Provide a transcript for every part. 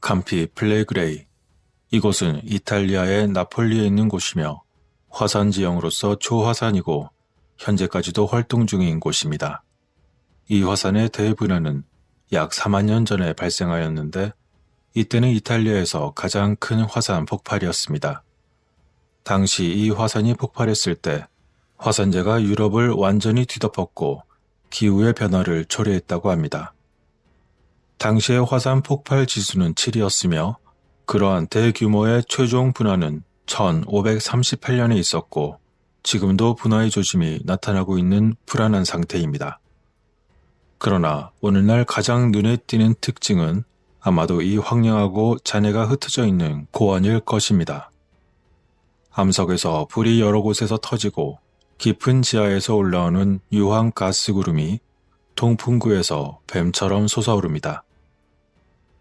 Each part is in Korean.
감피 플레그레이. 이곳은 이탈리아의 나폴리에 있는 곳이며 화산 지형으로서 초화산이고 현재까지도 활동 중인 곳입니다. 이 화산의 대분화는 약 4만 년 전에 발생하였는데 이때는 이탈리아에서 가장 큰 화산 폭발이었습니다. 당시 이 화산이 폭발했을 때 화산재가 유럽을 완전히 뒤덮었고 기후의 변화를 초래했다고 합니다. 당시의 화산 폭발 지수는 7이었으며 그러한 대규모의 최종 분화는 1538년에 있었고 지금도 분화의 조짐이 나타나고 있는 불안한 상태입니다. 그러나 오늘날 가장 눈에 띄는 특징은 아마도 이 황량하고 잔해가 흩어져 있는 고원일 것입니다. 암석에서 불이 여러 곳에서 터지고 깊은 지하에서 올라오는 유황 가스 구름이 동풍구에서 뱀처럼 솟아오릅니다.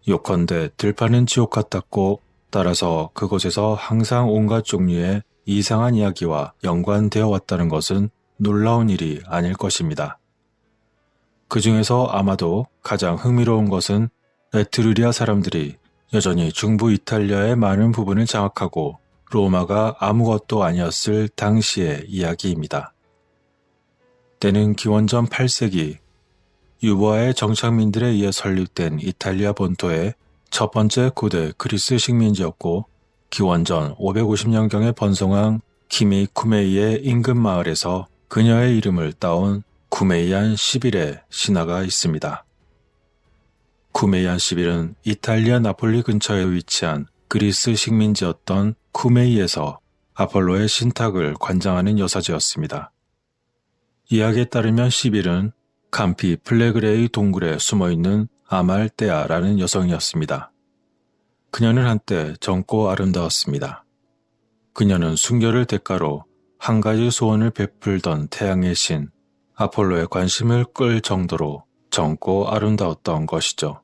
요컨대 들판은 지옥 같았고 따라서 그곳에서 항상 온갖 종류의 이상한 이야기와 연관되어 왔다는 것은 놀라운 일이 아닐 것입니다. 그 중에서 아마도 가장 흥미로운 것은 에트루리아 사람들이 여전히 중부 이탈리아의 많은 부분을 장악하고 로마가 아무것도 아니었을 당시의 이야기입니다. 때는 기원전 8세기 유보아의 정착민들에 의해 설립된 이탈리아 본토의 첫 번째 고대 그리스 식민지였고 기원전 550년경에 번성한 키미 쿠메이의 인근 마을에서 그녀의 이름을 따온 쿠메이안 11의 신화가 있습니다. 쿠메이안 11은 이탈리아 나폴리 근처에 위치한 그리스 식민지였던 쿠메이에서 아폴로의 신탁을 관장하는 여사제였습니다. 이야기에 따르면 11은 감피 플레그레이 동굴에 숨어있는 아말테아라는 여성이었습니다. 그녀는 한때 젊고 아름다웠습니다. 그녀는 순결을 대가로 한 가지 소원을 베풀던 태양의 신 아폴로의 관심을 끌 정도로 젊고 아름다웠던 것이죠.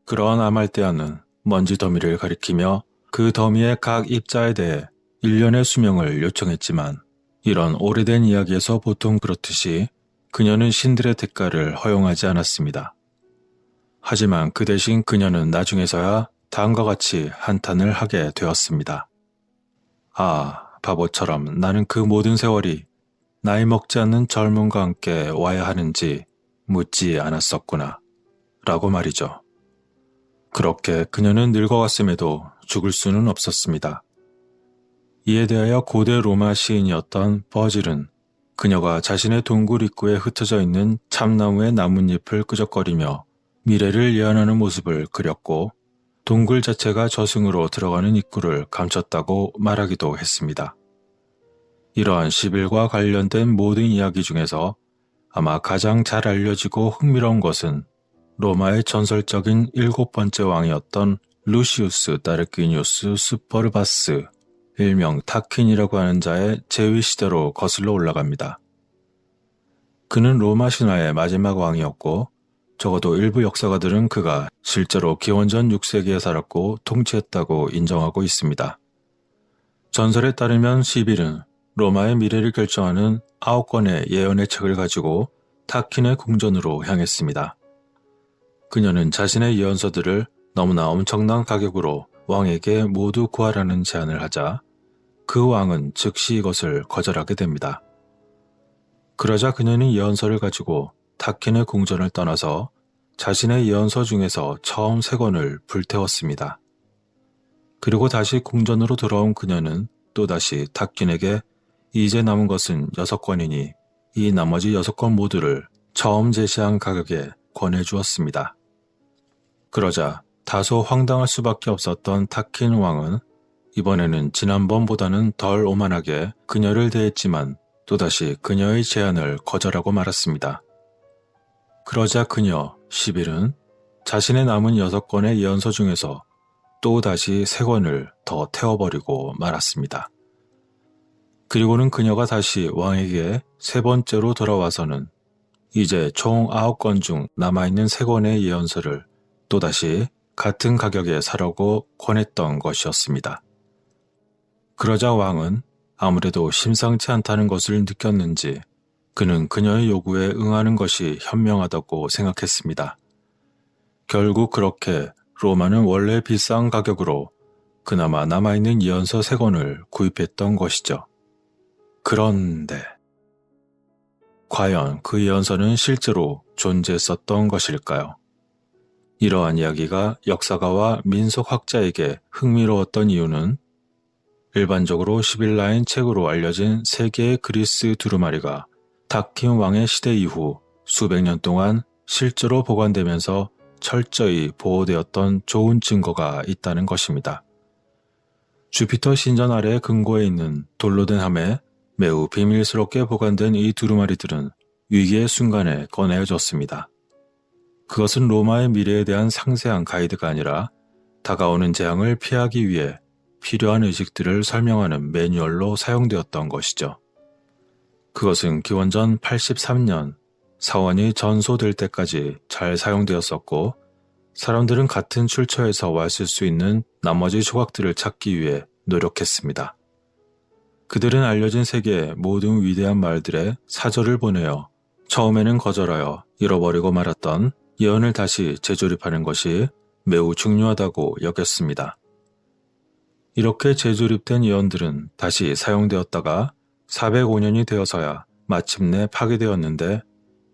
그러한 아말테아는 먼지 더미를 가리키며 그 더미의 각 입자에 대해 1년의 수명을 요청했지만 이런 오래된 이야기에서 보통 그렇듯이 그녀는 신들의 대가를 허용하지 않았습니다. 하지만 그 대신 그녀는 나중에서야 다음과 같이 한탄을 하게 되었습니다. 아, 바보처럼 나는 그 모든 세월이 나이 먹지 않는 젊음과 함께 와야 하는지 묻지 않았었구나. 라고 말이죠. 그렇게 그녀는 늙어갔음에도 죽을 수는 없었습니다. 이에 대하여 고대 로마 시인이었던 버질은 그녀가 자신의 동굴 입구에 흩어져 있는 참나무의 나뭇잎을 끄적거리며 미래를 예언하는 모습을 그렸고 동굴 자체가 저승으로 들어가는 입구를 감췄다고 말하기도 했습니다. 이러한 11과 관련된 모든 이야기 중에서 아마 가장 잘 알려지고 흥미로운 것은 로마의 전설적인 7번째 왕이었던 루시우스 따르퀴니우스 스퍼르바스 일명 타퀸이라고 하는 자의 재위 시대로 거슬러 올라갑니다. 그는 로마 신화의 마지막 왕이었고 적어도 일부 역사가들은 그가 실제로 기원전 6세기에 살았고 통치했다고 인정하고 있습니다. 전설에 따르면 시빌은 로마의 미래를 결정하는 9권의 예언의 책을 가지고 타퀸의 궁전으로 향했습니다. 그녀는 자신의 예언서들을 너무나 엄청난 가격으로 왕에게 모두 구하라는 제안을 하자 그 왕은 즉시 이것을 거절하게 됩니다. 그러자 그녀는 예언서를 가지고 타퀸의 궁전을 떠나서 자신의 예언서 중에서 처음 3권을 불태웠습니다. 그리고 다시 궁전으로 돌아온 그녀는 또다시 타퀸에게 이제 남은 것은 6권이니 이 나머지 6권 모두를 처음 제시한 가격에 권해주었습니다. 그러자 다소 황당할 수밖에 없었던 타퀸 왕은 이번에는 지난번보다는 덜 오만하게 그녀를 대했지만 또다시 그녀의 제안을 거절하고 말았습니다. 그러자 그녀 시빌은 자신의 남은 6권의 예언서 중에서 또다시 3권을 더 태워버리고 말았습니다. 그리고는 그녀가 다시 왕에게 3번째로 돌아와서는 이제 총 9권 중 남아있는 3권의 예언서를 또다시 같은 가격에 사려고 권했던 것이었습니다. 그러자 왕은 아무래도 심상치 않다는 것을 느꼈는지 그는 그녀의 요구에 응하는 것이 현명하다고 생각했습니다. 결국 그렇게 로마는 원래 비싼 가격으로 그나마 남아있는 예언서 3권을 구입했던 것이죠. 그런데 과연 그 예언서는 실제로 존재했었던 것일까요? 이러한 이야기가 역사가와 민속학자에게 흥미로웠던 이유는 일반적으로 시빌라인 책으로 알려진 3개의 그리스 두루마리가 다킴 왕의 시대 이후 수백 년 동안 실제로 보관되면서 철저히 보호되었던 좋은 증거가 있다는 것입니다. 주피터 신전 아래 근고에 있는 돌로 된 함에 매우 비밀스럽게 보관된 이 두루마리들은 위기의 순간에 꺼내어졌습니다. 그것은 로마의 미래에 대한 상세한 가이드가 아니라 다가오는 재앙을 피하기 위해 필요한 의식들을 설명하는 매뉴얼로 사용되었던 것이죠. 그것은 기원전 83년 사원이 전소될 때까지 잘 사용되었었고, 사람들은 같은 출처에서 왔을 수 있는 나머지 조각들을 찾기 위해 노력했습니다. 그들은 알려진 세계의 모든 위대한 말들의 사절을 보내어 처음에는 거절하여 잃어버리고 말았던 예언을 다시 재조립하는 것이 매우 중요하다고 여겼습니다. 이렇게 재조립된 예언들은 다시 사용되었다가 405년이 되어서야 마침내 파괴되었는데,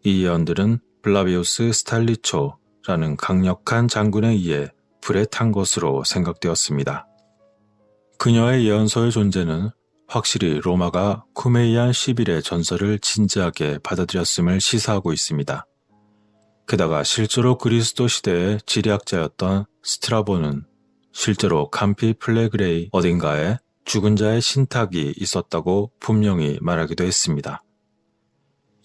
이 예언들은 블라비우스 스탈리초라는 강력한 장군에 의해 불에 탄 것으로 생각되었습니다. 그녀의 예언서의 존재는 확실히 로마가 쿠메이안 11의 전설을 진지하게 받아들였음을 시사하고 있습니다. 게다가 실제로 그리스도 시대의 지리학자였던 스트라본은 실제로 감피 플레그레이 어딘가에 죽은 자의 신탁이 있었다고 분명히 말하기도 했습니다.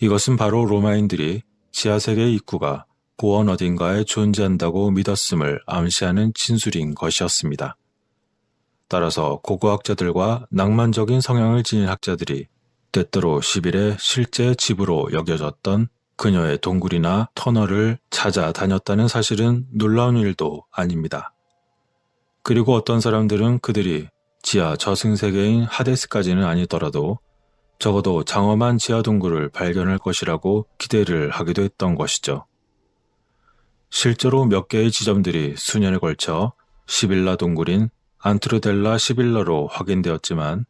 이것은 바로 로마인들이 지하세계의 입구가 고원 어딘가에 존재한다고 믿었음을 암시하는 진술인 것이었습니다. 따라서 고고학자들과 낭만적인 성향을 지닌 학자들이 때때로 10일의 실제 집으로 여겨졌던 그녀의 동굴이나 터널을 찾아다녔다는 사실은 놀라운 일도 아닙니다. 그리고 어떤 사람들은 그들이 지하 저승세계인 하데스까지는 아니더라도 적어도 장엄한 지하 동굴을 발견할 것이라고 기대를 하기도 했던 것이죠. 실제로 몇 개의 지점들이 수년에 걸쳐 시빌라 동굴인 안트로델라 시빌라로 확인되었지만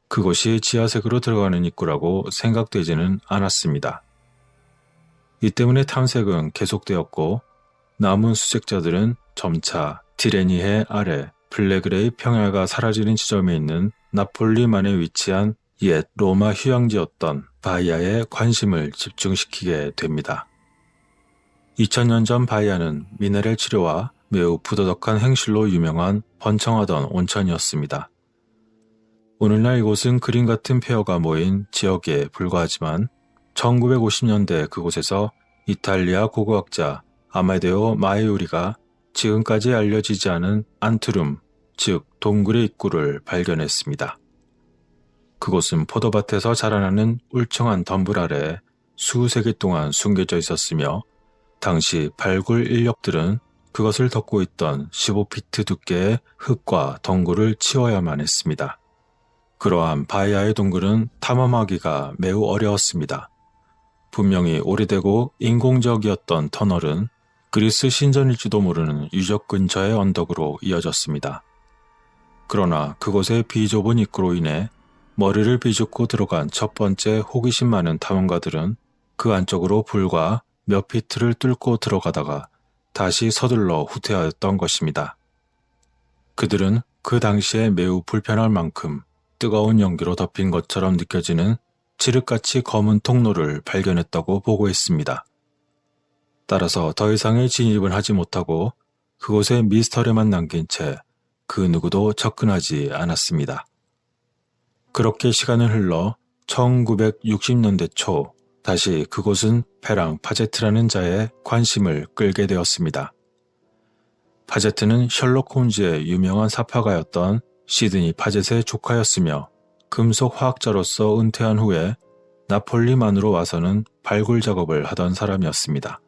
그것이 지하세계로 들어가는 입구라고 생각되지는 않았습니다. 이 때문에 탐색은 계속되었고, 남은 수색자들은 점차 티레니해 아래 블레그레이 평야가 사라지는 지점에 있는 나폴리만에 위치한 옛 로마 휴양지였던 바이아에 관심을 집중시키게 됩니다. 2000년 전 바이아는 미네랄 치료와 매우 부도덕한 행실로 유명한 번창하던 온천이었습니다. 오늘날 이곳은 그림 같은 폐허가 모인 지역에 불과하지만 1950년대 그곳에서 이탈리아 고고학자 아마데오 마에우리가 지금까지 알려지지 않은 안트룸, 즉 동굴의 입구를 발견했습니다. 그곳은 포도밭에서 자라나는 울창한 덤불 아래 수세기 동안 숨겨져 있었으며, 당시 발굴 인력들은 그것을 덮고 있던 15피트 두께의 흙과 덩굴을 치워야만 했습니다. 그러한 바이아의 동굴은 탐험하기가 매우 어려웠습니다. 분명히 오래되고 인공적이었던 터널은 그리스 신전일지도 모르는 유적 근처의 언덕으로 이어졌습니다. 그러나 그곳의 비좁은 입구로 인해 머리를 비집고 들어간 첫 번째 호기심 많은 탐험가들은 그 안쪽으로 불과 몇 피트를 뚫고 들어가다가 다시 서둘러 후퇴하였던 것입니다. 그들은 그 당시에 매우 불편할 만큼 뜨거운 연기로 덮인 것처럼 느껴지는 칠흑같이 검은 통로를 발견했다고 보고했습니다. 따라서 더 이상의 진입을 하지 못하고 그곳에 미스터리만 남긴 채 그 누구도 접근하지 않았습니다. 그렇게 시간은 흘러 1960년대 초 다시 그곳은 페랑 파제트라는 자의 관심을 끌게 되었습니다. 파제트는 셜록 홈즈의 유명한 사파가였던 시드니 파젯의 조카였으며 금속 화학자로서 은퇴한 후에 나폴리만으로 와서는 발굴 작업을 하던 사람이었습니다.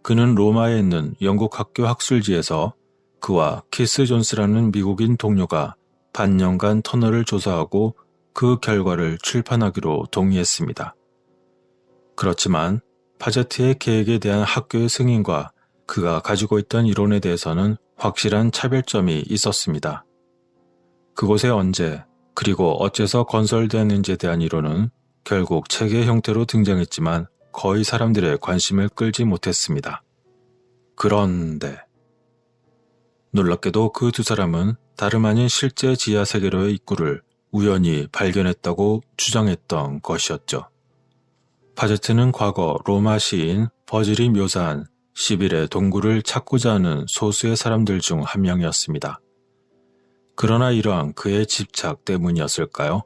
그는 로마에 있는 영국 학교 학술지에서 그와 키스 존스라는 미국인 동료가 반년간 터널을 조사하고 그 결과를 출판하기로 동의했습니다. 그렇지만 파제트의 계획에 대한 학교의 승인과 그가 가지고 있던 이론에 대해서는 확실한 차별점이 있었습니다. 그곳에 언제, 그리고 어째서 건설되었는지에 대한 이론은 결국 책의 형태로 등장했지만 거의 사람들의 관심을 끌지 못했습니다. 그런데 놀랍게도 그 두 사람은 다름 아닌 실제 지하 세계로의 입구를 우연히 발견했다고 주장했던 것이었죠. 파제트는 과거 로마 시인 버질이 묘사한 10일의 동굴을 찾고자 하는 소수의 사람들 중 한 명이었습니다. 그러나 이러한 그의 집착 때문이었을까요?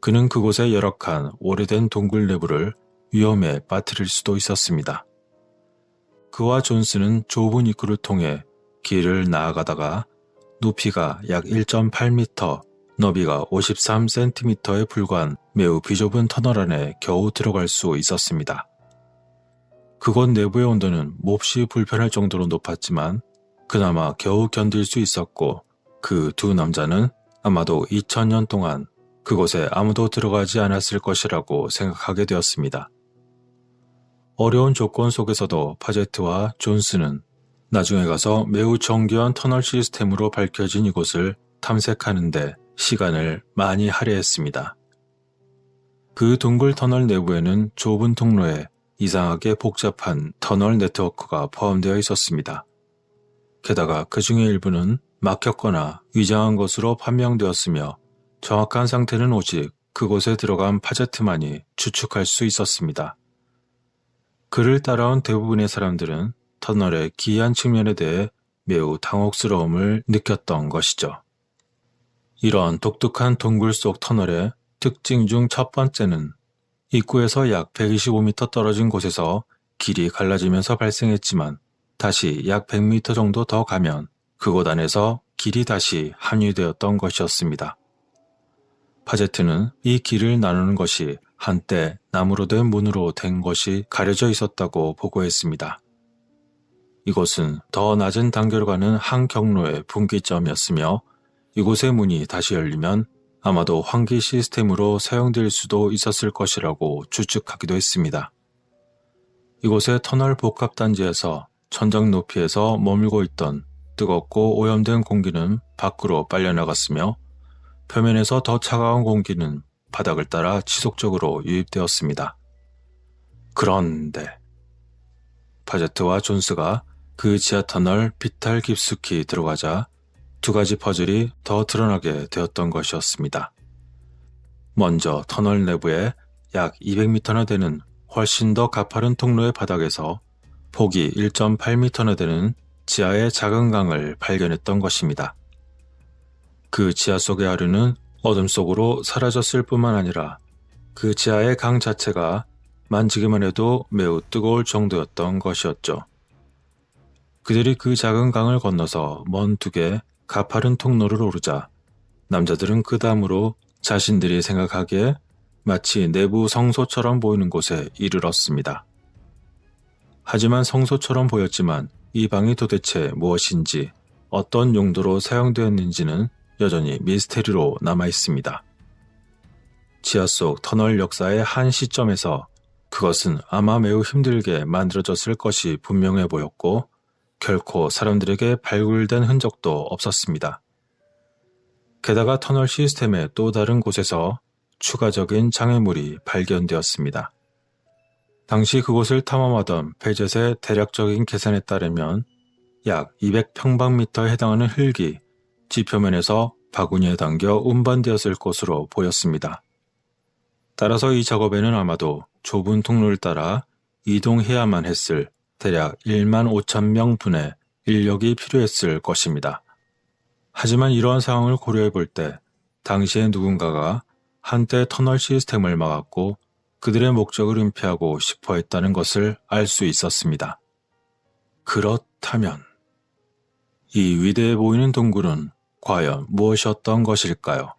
그는 그곳의 열악한 오래된 동굴 내부를 위험에 빠뜨릴 수도 있었습니다. 그와 존스는 좁은 입구를 통해 길을 나아가다가 높이가 약 1.8m, 너비가 53cm에 불과한 매우 비좁은 터널 안에 겨우 들어갈 수 있었습니다. 그곳 내부의 온도는 몹시 불편할 정도로 높았지만 그나마 겨우 견딜 수 있었고 그 두 남자는 아마도 2000년 동안 그곳에 아무도 들어가지 않았을 것이라고 생각하게 되었습니다. 어려운 조건 속에서도 파제트와 존스는 나중에 가서 매우 정교한 터널 시스템으로 밝혀진 이곳을 탐색하는데 시간을 많이 할애했습니다. 그 둥글 터널 내부에는 좁은 통로에 이상하게 복잡한 터널 네트워크가 포함되어 있었습니다. 게다가 그 중의 일부는 막혔거나 위장한 것으로 판명되었으며 정확한 상태는 오직 그곳에 들어간 파제트만이 추측할 수 있었습니다. 그를 따라온 대부분의 사람들은 터널의 기이한 측면에 대해 매우 당혹스러움을 느꼈던 것이죠. 이런 독특한 동굴 속 터널의 특징 중 첫 번째는 입구에서 약 125m 떨어진 곳에서 길이 갈라지면서 발생했지만 다시 약 100m 정도 더 가면 그곳 안에서 길이 다시 합류되었던 것이었습니다. 파제트는 이 길을 나누는 것이 한때 나무로 된 문으로 된 것이 가려져 있었다고 보고했습니다. 이곳은 더 낮은 단계로 가는 한 경로의 분기점이었으며 이곳의 문이 다시 열리면 아마도 환기 시스템으로 사용될 수도 있었을 것이라고 추측하기도 했습니다. 이곳의 터널 복합단지에서 천장 높이에서 머물고 있던 뜨겁고 오염된 공기는 밖으로 빨려나갔으며 표면에서 더 차가운 공기는 바닥을 따라 지속적으로 유입되었습니다. 그런데 파제트와 존스가 그 지하터널 비탈 깊숙이 들어가자 두 가지 퍼즐이 더 드러나게 되었던 것이었습니다. 먼저 터널 내부에 약 200m나 되는 훨씬 더 가파른 통로의 바닥에서 폭이 1.8m나 되는 지하의 작은 강을 발견했던 것입니다. 그 지하 속의 하류는 어둠 속으로 사라졌을 뿐만 아니라 그 지하의 강 자체가 만지기만 해도 매우 뜨거울 정도였던 것이었죠. 그들이 그 작은 강을 건너서 먼 두 개 가파른 통로를 오르자 남자들은 그 다음으로 자신들이 생각하기에 마치 내부 성소처럼 보이는 곳에 이르렀습니다. 하지만 성소처럼 보였지만 이 방이 도대체 무엇인지 어떤 용도로 사용되었는지는 여전히 미스테리로 남아 있습니다. 지하 속 터널 역사의 한 시점에서 그것은 아마 매우 힘들게 만들어졌을 것이 분명해 보였고 결코 사람들에게 발굴된 흔적도 없었습니다. 게다가 터널 시스템의 또 다른 곳에서 추가적인 장애물이 발견되었습니다. 당시 그곳을 탐험하던 페젯의 대략적인 계산에 따르면 약 200평방미터에 해당하는 흙이 지표면에서 바구니에 담겨 운반되었을 것으로 보였습니다. 따라서 이 작업에는 아마도 좁은 통로를 따라 이동해야만 했을 대략 1만 5천 명분의 인력이 필요했을 것입니다. 하지만 이러한 상황을 고려해 볼 때 당시에 누군가가 한때 터널 시스템을 막았고 그들의 목적을 은폐하고 싶어 했다는 것을 알 수 있었습니다. 그렇다면 이 위대해 보이는 동굴은 과연 무엇이었던 것일까요?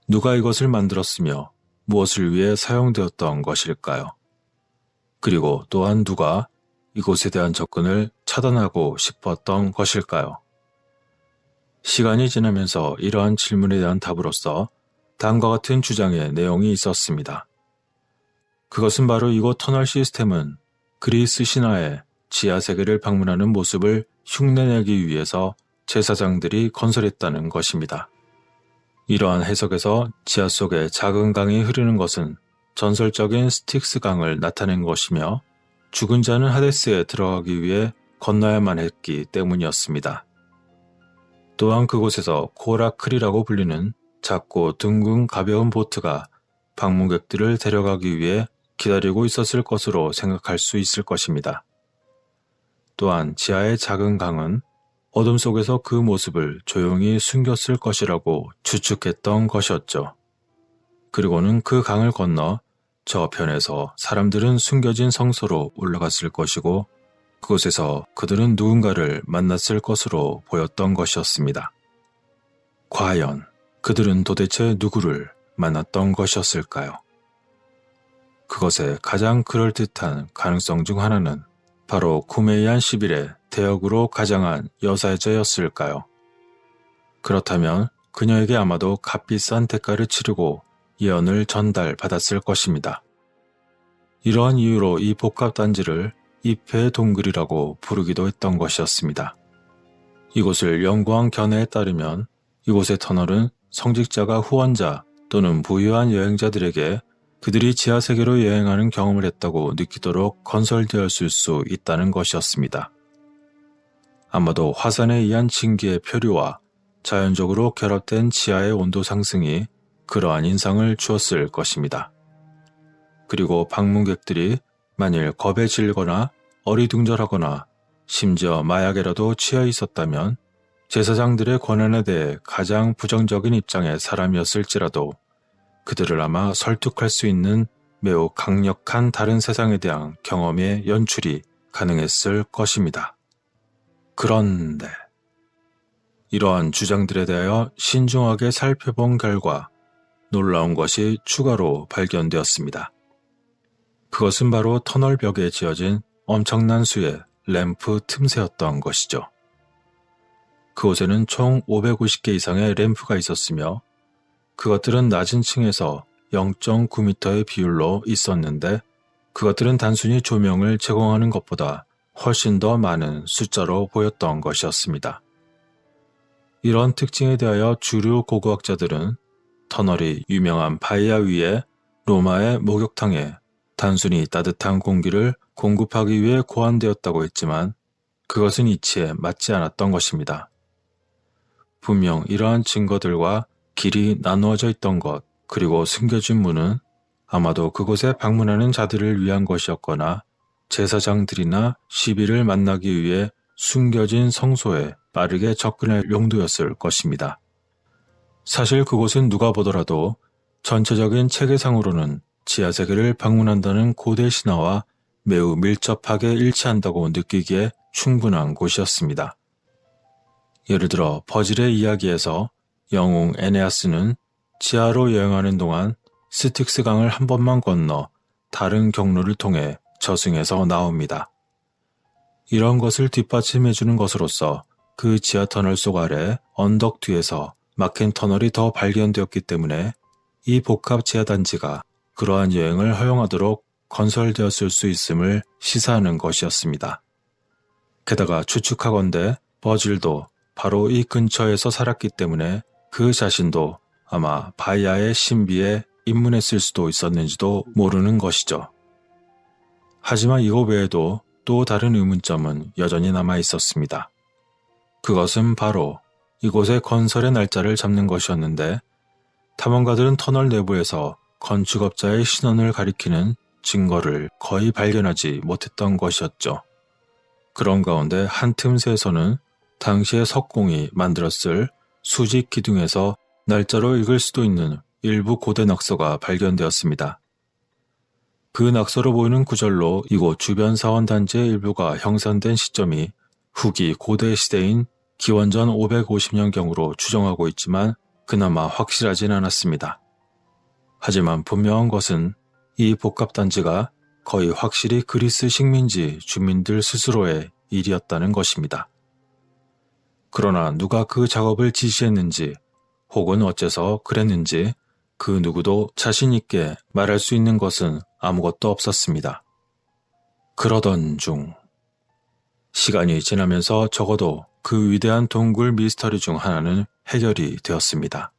누가 이것을 만들었으며 무엇을 위해 사용되었던 것일까요? 그리고 또한 누가 이곳에 대한 접근을 차단하고 싶었던 것일까요? 시간이 지나면서 이러한 질문에 대한 답으로서 다음과 같은 주장의 내용이 있었습니다. 그것은 바로 이곳 터널 시스템은 그리스 신화의 지하세계를 방문하는 모습을 흉내내기 위해서 제사장들이 건설했다는 것입니다. 이러한 해석에서 지하 속에 작은 강이 흐르는 것은 전설적인 스틱스 강을 나타낸 것이며 죽은 자는 하데스에 들어가기 위해 건너야만 했기 때문이었습니다. 또한 그곳에서 코라클이라고 불리는 작고 둥근 가벼운 보트가 방문객들을 데려가기 위해 기다리고 있었을 것으로 생각할 수 있을 것입니다. 또한 지하의 작은 강은 어둠 속에서 그 모습을 조용히 숨겼을 것이라고 추측했던 것이었죠. 그리고는 그 강을 건너 저편에서 사람들은 숨겨진 성소로 올라갔을 것이고 그곳에서 그들은 누군가를 만났을 것으로 보였던 것이었습니다. 과연 그들은 도대체 누구를 만났던 것이었을까요? 그것의 가장 그럴듯한 가능성 중 하나는 바로 쿠메이안 11의 대역으로 가장한 여사제였을까요? 그렇다면 그녀에게 아마도 값비싼 대가를 치르고 예언을 전달받았을 것입니다. 이러한 이유로 이 복합단지를 입회의 동굴이라고 부르기도 했던 것이었습니다. 이곳을 연구한 견해에 따르면 이곳의 터널은 성직자가 후원자 또는 부유한 여행자들에게 그들이 지하세계로 여행하는 경험을 했다고 느끼도록 건설되었을 수 있다는 것이었습니다. 아마도 화산에 의한 징기의 표류와 자연적으로 결합된 지하의 온도 상승이 그러한 인상을 주었을 것입니다. 그리고 방문객들이 만일 겁에 질거나 어리둥절하거나 심지어 마약에라도 취해 있었다면 제사장들의 권한에 대해 가장 부정적인 입장의 사람이었을지라도 그들을 아마 설득할 수 있는 매우 강력한 다른 세상에 대한 경험의 연출이 가능했을 것입니다. 그런데 이러한 주장들에 대하여 신중하게 살펴본 결과 놀라운 것이 추가로 발견되었습니다. 그것은 바로 터널 벽에 지어진 엄청난 수의 램프 틈새였던 것이죠. 그곳에는 총 550개 이상의 램프가 있었으며 그것들은 낮은 층에서 0.9m의 비율로 있었는데 그것들은 단순히 조명을 제공하는 것보다 훨씬 더 많은 숫자로 보였던 것이었습니다. 이런 특징에 대하여 주류 고고학자들은 터널이 유명한 바이아 위에 로마의 목욕탕에 단순히 따뜻한 공기를 공급하기 위해 고안되었다고 했지만 그것은 이치에 맞지 않았던 것입니다. 분명 이러한 증거들과 길이 나누어져 있던 것 그리고 숨겨진 문은 아마도 그곳에 방문하는 자들을 위한 것이었거나 제사장들이나 시비를 만나기 위해 숨겨진 성소에 빠르게 접근할 용도였을 것입니다. 사실 그곳은 누가 보더라도 전체적인 체계상으로는 지하세계를 방문한다는 고대 신화와 매우 밀접하게 일치한다고 느끼기에 충분한 곳이었습니다. 예를 들어 버질의 이야기에서 영웅 에네아스는 지하로 여행하는 동안 스틱스 강을 한 번만 건너 다른 경로를 통해 저승에서 나옵니다. 이런 것을 뒷받침해주는 것으로서 그 지하 터널 속 아래 언덕 뒤에서 막힌 터널이 더 발견되었기 때문에 이 복합 지하단지가 그러한 여행을 허용하도록 건설되었을 수 있음을 시사하는 것이었습니다. 게다가 추측하건대 버질도 바로 이 근처에서 살았기 때문에 그 자신도 아마 바이아의 신비에 입문했을 수도 있었는지도 모르는 것이죠. 하지만 이거 외에도 또 다른 의문점은 여전히 남아 있었습니다. 그것은 바로 이곳의 건설의 날짜를 잡는 것이었는데 탐험가들은 터널 내부에서 건축업자의 신원을 가리키는 증거를 거의 발견하지 못했던 것이었죠. 그런 가운데 한 틈새에서는 당시의 석공이 만들었을 수직 기둥에서 날짜로 읽을 수도 있는 일부 고대 낙서가 발견되었습니다. 그 낙서로 보이는 구절로 이곳 주변 사원단지의 일부가 형성된 시점이 후기 고대 시대인 기원전 550년경으로 추정하고 있지만 그나마 확실하진 않았습니다. 하지만 분명한 것은 이 복합단지가 거의 확실히 그리스 식민지 주민들 스스로의 일이었다는 것입니다. 그러나 누가 그 작업을 지시했는지 혹은 어째서 그랬는지 그 누구도 자신 있게 말할 수 있는 것은 아무것도 없었습니다. 그러던 중 시간이 지나면서 적어도 그 위대한 동굴 미스터리 중 하나는 해결이 되었습니다.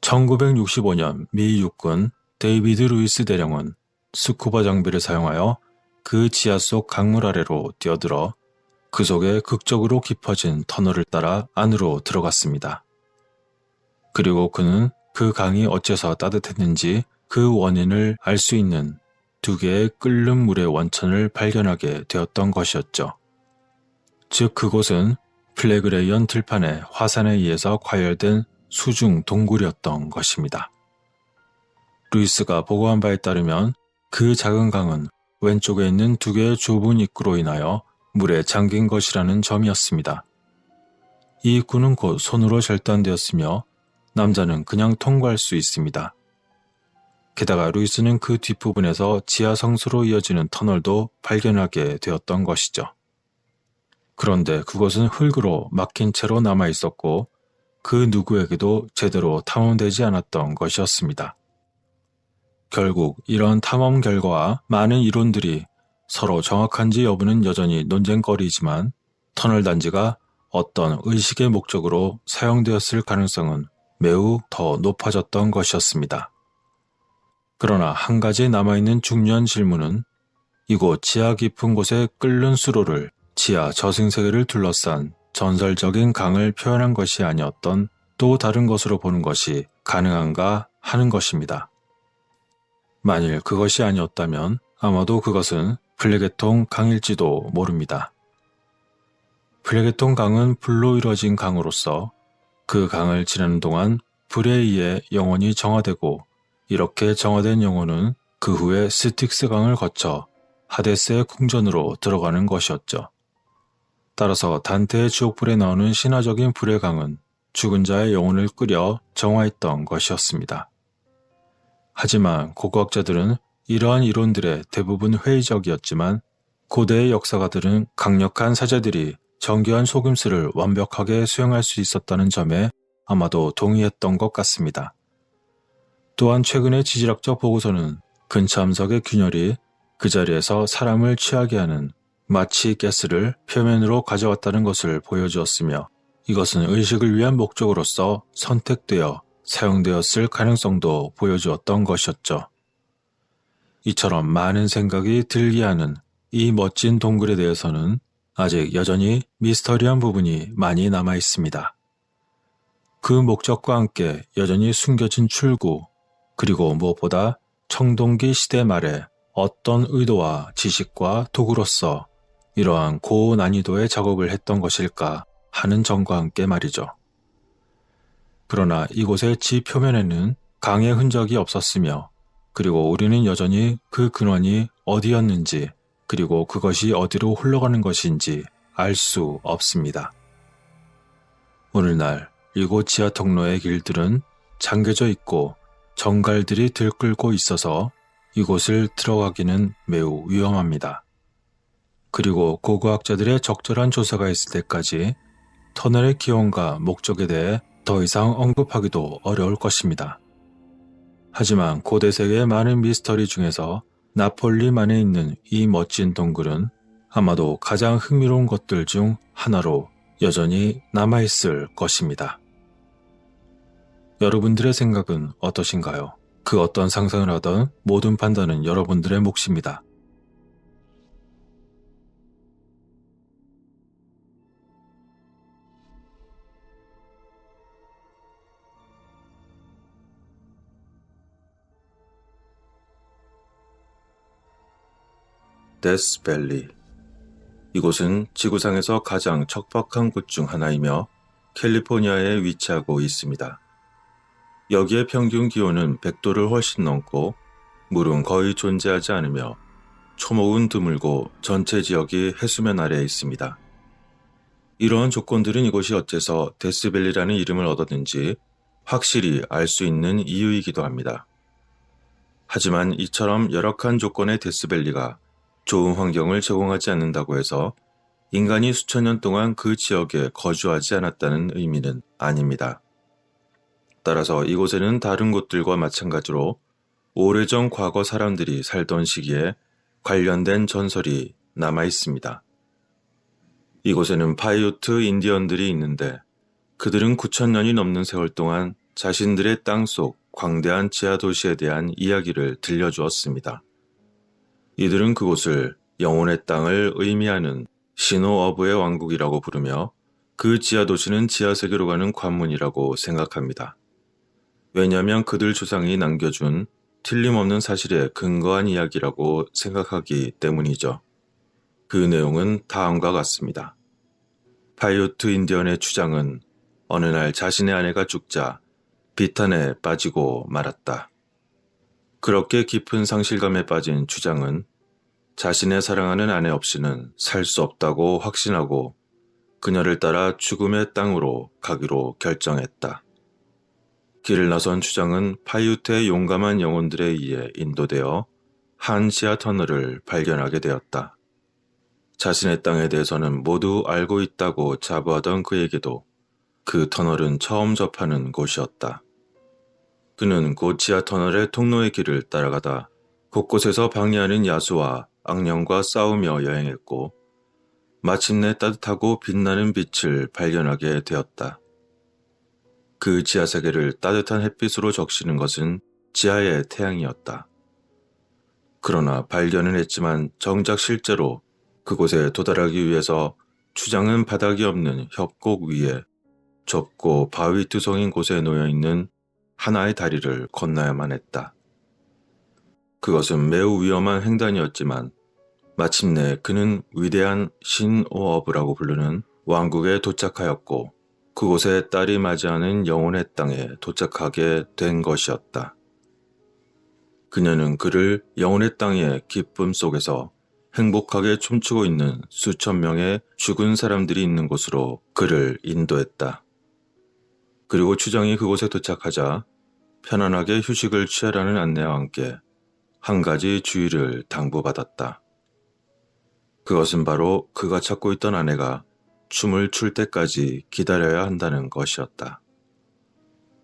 1965년 미 육군 데이비드 루이스 대령은 스쿠버 장비를 사용하여 그 지하 속 강물 아래로 뛰어들어 그 속에 극적으로 깊어진 터널을 따라 안으로 들어갔습니다. 그리고 그는 그 강이 어째서 따뜻했는지 그 원인을 알 수 있는 2개의 끓는 물의 원천을 발견하게 되었던 것이었죠. 즉 그곳은 플래그레이언 들판의 화산에 의해서 과열된 수중 동굴이었던 것입니다. 루이스가 보고한 바에 따르면 그 작은 강은 왼쪽에 있는 2개의 좁은 입구로 인하여 물에 잠긴 것이라는 점이었습니다. 이 입구는 곧 손으로 절단되었으며 남자는 그냥 통과할 수 있습니다. 게다가 루이스는 그 뒷부분에서 지하 성수로 이어지는 터널도 발견하게 되었던 것이죠. 그런데 그곳은 흙으로 막힌 채로 남아 있었고 그 누구에게도 제대로 탐험되지 않았던 것이었습니다. 결국 이런 탐험 결과와 많은 이론들이 서로 정확한지 여부는 여전히 논쟁거리이지만 터널 단지가 어떤 의식의 목적으로 사용되었을 가능성은 매우 더 높아졌던 것이었습니다. 그러나 한 가지 남아있는 중요한 질문은 이곳 지하 깊은 곳의 끓는 수로를 지하 저승세계를 둘러싼 전설적인 강을 표현한 것이 아니었던 또 다른 것으로 보는 것이 가능한가 하는 것입니다. 만일 그것이 아니었다면 아마도 그것은 플레게톤 강일지도 모릅니다. 플레게톤 강은 불로 이루어진 강으로서 그 강을 지나는 동안 불에 의해 영혼이 정화되고 이렇게 정화된 영혼은 그 후에 스틱스 강을 거쳐 하데스의 궁전으로 들어가는 것이었죠. 따라서 단테의 지옥불에 나오는 신화적인 불의 강은 죽은 자의 영혼을 끓여 정화했던 것이었습니다. 하지만 고고학자들은 이러한 이론들의 대부분 회의적이었지만 고대의 역사가들은 강력한 사제들이 정교한 속임수를 완벽하게 수행할 수 있었다는 점에 아마도 동의했던 것 같습니다. 또한 최근의 지질학적 보고서는 근참석의 균열이 그 자리에서 사람을 취하게 하는 마치 가스를 표면으로 가져왔다는 것을 보여주었으며 이것은 의식을 위한 목적으로서 선택되어 사용되었을 가능성도 보여주었던 것이었죠. 이처럼 많은 생각이 들게 하는 이 멋진 동굴에 대해서는 아직 여전히 미스터리한 부분이 많이 남아 있습니다. 그 목적과 함께 여전히 숨겨진 출구, 그리고 무엇보다 청동기 시대 말에 어떤 의도와 지식과 도구로서 이러한 고난이도의 작업을 했던 것일까 하는 점과 함께 말이죠. 그러나 이곳의 지 표면에는 강의 흔적이 없었으며 그리고 우리는 여전히 그 근원이 어디였는지 그리고 그것이 어디로 흘러가는 것인지 알 수 없습니다. 오늘날 이곳 지하 통로의 길들은 잠겨져 있고 정갈들이 들끓고 있어서 이곳을 들어가기는 매우 위험합니다. 그리고 고고학자들의 적절한 조사가 있을 때까지 터널의 기원과 목적에 대해 더 이상 언급하기도 어려울 것입니다. 하지만 고대 세계의 많은 미스터리 중에서 나폴림 안에 있는 이 멋진 동굴은 아마도 가장 흥미로운 것들 중 하나로 여전히 남아있을 것입니다. 여러분들의 생각은 어떠신가요? 그 어떤 상상을 하던 모든 판단은 여러분들의 몫입니다. 데스밸리. 이곳은 지구상에서 가장 척박한 곳 중 하나이며 캘리포니아에 위치하고 있습니다. 여기의 평균 기온은 100도를 훨씬 넘고 물은 거의 존재하지 않으며 초목은 드물고 전체 지역이 해수면 아래에 있습니다. 이러한 조건들은 이곳이 어째서 데스밸리라는 이름을 얻었는지 확실히 알 수 있는 이유이기도 합니다. 하지만 이처럼 열악한 조건의 데스밸리가 좋은 환경을 제공하지 않는다고 해서 인간이 수천 년 동안 그 지역에 거주하지 않았다는 의미는 아닙니다. 따라서 이곳에는 다른 곳들과 마찬가지로 오래전 과거 사람들이 살던 시기에 관련된 전설이 남아 있습니다. 이곳에는 파이오트 인디언들이 있는데 그들은 9,000년이 넘는 세월 동안 자신들의 땅속 광대한 지하 도시에 대한 이야기를 들려주었습니다. 이들은 그곳을 영혼의 땅을 의미하는 시노어브의 왕국이라고 부르며 그 지하 도시는 지하 세계로 가는 관문이라고 생각합니다. 왜냐하면 그들 조상이 남겨준 틀림없는 사실에 근거한 이야기라고 생각하기 때문이죠. 그 내용은 다음과 같습니다. 파이오트 인디언의 주장은 어느 날 자신의 아내가 죽자 비탄에 빠지고 말았다. 그렇게 깊은 상실감에 빠진 주장은 자신의 사랑하는 아내 없이는 살 수 없다고 확신하고 그녀를 따라 죽음의 땅으로 가기로 결정했다. 길을 나선 주장은 파이오트의 용감한 영혼들에 의해 인도되어 한 지하 터널을 발견하게 되었다. 자신의 땅에 대해서는 모두 알고 있다고 자부하던 그에게도 그 터널은 처음 접하는 곳이었다. 그는 곧 지하 터널의 통로의 길을 따라가다 곳곳에서 방해하는 야수와 악령과 싸우며 여행했고 마침내 따뜻하고 빛나는 빛을 발견하게 되었다. 그 지하 세계를 따뜻한 햇빛으로 적시는 것은 지하의 태양이었다. 그러나 발견은 했지만 정작 실제로 그곳에 도달하기 위해서 추장은 바닥이 없는 협곡 위에 좁고 바위 투성인 곳에 놓여있는 하나의 다리를 건너야만 했다. 그것은 매우 위험한 횡단이었지만 마침내 그는 위대한 신오어브라고 부르는 왕국에 도착하였고 그곳에 딸이 맞이하는 영혼의 땅에 도착하게 된 것이었다. 그녀는 그를 영혼의 땅의 기쁨 속에서 행복하게 춤추고 있는 수천 명의 죽은 사람들이 있는 곳으로 그를 인도했다. 그리고 추장이 그곳에 도착하자 편안하게 휴식을 취하라는 안내와 함께 한 가지 주의를 당부받았다. 그것은 바로 그가 찾고 있던 아내가 춤을 출 때까지 기다려야 한다는 것이었다.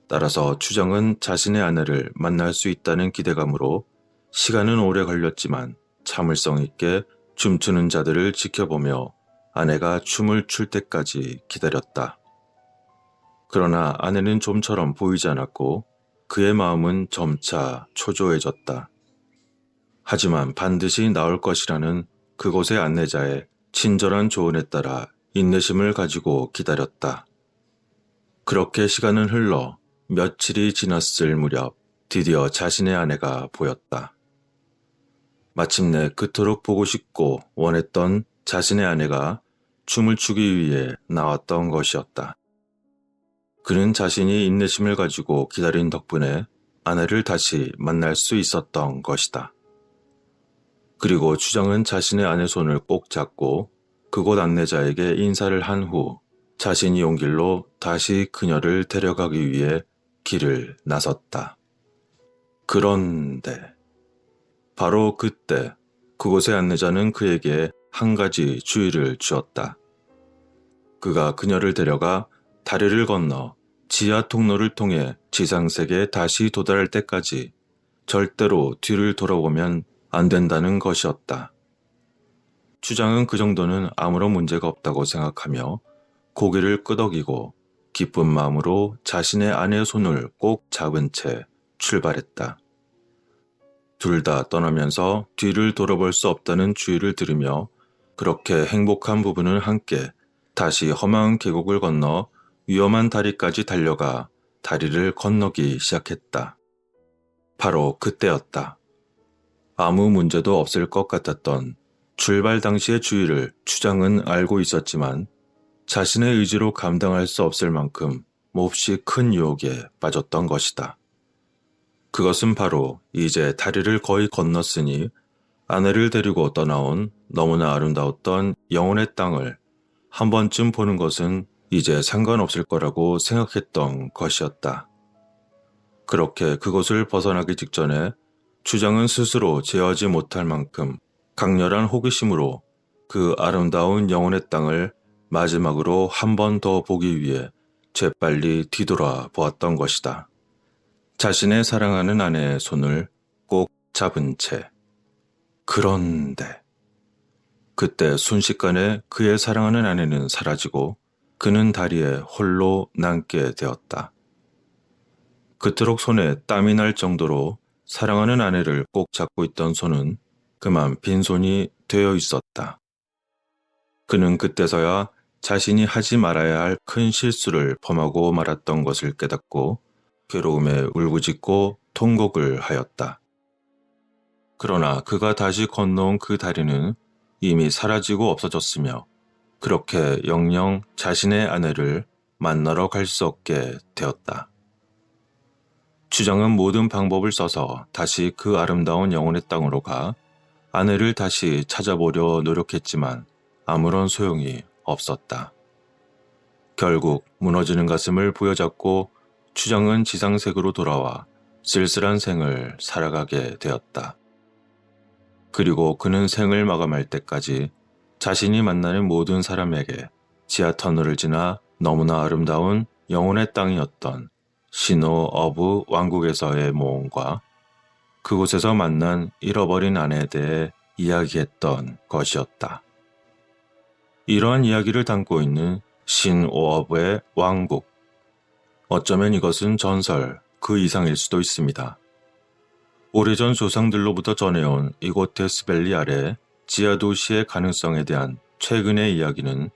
따라서 추장은 자신의 아내를 만날 수 있다는 기대감으로 시간은 오래 걸렸지만 참을성 있게 춤추는 자들을 지켜보며 아내가 춤을 출 때까지 기다렸다. 그러나 아내는 좀처럼 보이지 않았고 그의 마음은 점차 초조해졌다. 하지만 반드시 나올 것이라는 그곳의 안내자의 친절한 조언에 따라 인내심을 가지고 기다렸다. 그렇게 시간은 흘러 며칠이 지났을 무렵 드디어 자신의 아내가 보였다. 마침내 그토록 보고 싶고 원했던 자신의 아내가 춤을 추기 위해 나왔던 것이었다. 그는 자신이 인내심을 가지고 기다린 덕분에 아내를 다시 만날 수 있었던 것이다. 그리고 추장은 자신의 아내 손을 꼭 잡고 그곳 안내자에게 인사를 한 후 자신이 온 길로 다시 그녀를 데려가기 위해 길을 나섰다. 그런데 바로 그때 그곳의 안내자는 그에게 한 가지 주의를 주었다. 그가 그녀를 데려가 다리를 건너 지하 통로를 통해 지상세계에 다시 도달할 때까지 절대로 뒤를 돌아보면 안 된다는 것이었다. 추장은 그 정도는 아무런 문제가 없다고 생각하며 고개를 끄덕이고 기쁜 마음으로 자신의 아내의 손을 꼭 잡은 채 출발했다. 둘 다 떠나면서 뒤를 돌아볼 수 없다는 주의를 들으며 그렇게 행복한 부부는 함께 다시 험한 계곡을 건너 위험한 다리까지 달려가 다리를 건너기 시작했다. 바로 그때였다. 아무 문제도 없을 것 같았던 출발 당시의 주의를 추장은 알고 있었지만 자신의 의지로 감당할 수 없을 만큼 몹시 큰 유혹에 빠졌던 것이다. 그것은 바로 이제 다리를 거의 건넜으니 아내를 데리고 떠나온 너무나 아름다웠던 영혼의 땅을 한 번쯤 보는 것은 이제 상관없을 거라고 생각했던 것이었다. 그렇게 그곳을 벗어나기 직전에 추장은 스스로 제어하지 못할 만큼 강렬한 호기심으로 그 아름다운 영혼의 땅을 마지막으로 한 번 더 보기 위해 재빨리 뒤돌아 보았던 것이다. 자신의 사랑하는 아내의 손을 꼭 잡은 채. 그런데 그때 순식간에 그의 사랑하는 아내는 사라지고 그는 다리에 홀로 남게 되었다. 그토록 손에 땀이 날 정도로 사랑하는 아내를 꼭 잡고 있던 손은 그만 빈손이 되어 있었다. 그는 그때서야 자신이 하지 말아야 할 큰 실수를 범하고 말았던 것을 깨닫고 괴로움에 울부짖고 통곡을 하였다. 그러나 그가 다시 건너온 그 다리는 이미 사라지고 없어졌으며 그렇게 영영 자신의 아내를 만나러 갈 수 없게 되었다. 추장은 모든 방법을 써서 다시 그 아름다운 영혼의 땅으로 가 아내를 다시 찾아보려 노력했지만 아무런 소용이 없었다. 결국 무너지는 가슴을 부여잡고 추장은 지상색으로 돌아와 쓸쓸한 생을 살아가게 되었다. 그리고 그는 생을 마감할 때까지 자신이 만나는 모든 사람에게 지하터널을 지나 너무나 아름다운 영혼의 땅이었던 시노 어브 왕국에서의 모험과 그곳에서 만난 잃어버린 아내에 대해 이야기했던 것이었다. 이러한 이야기를 담고 있는 신 오어브의 왕국. 어쩌면 이것은 전설 그 이상일 수도 있습니다. 오래전 조상들로부터 전해온 이곳 데스밸리 아래 지하도시의 가능성에 대한 최근의 이야기는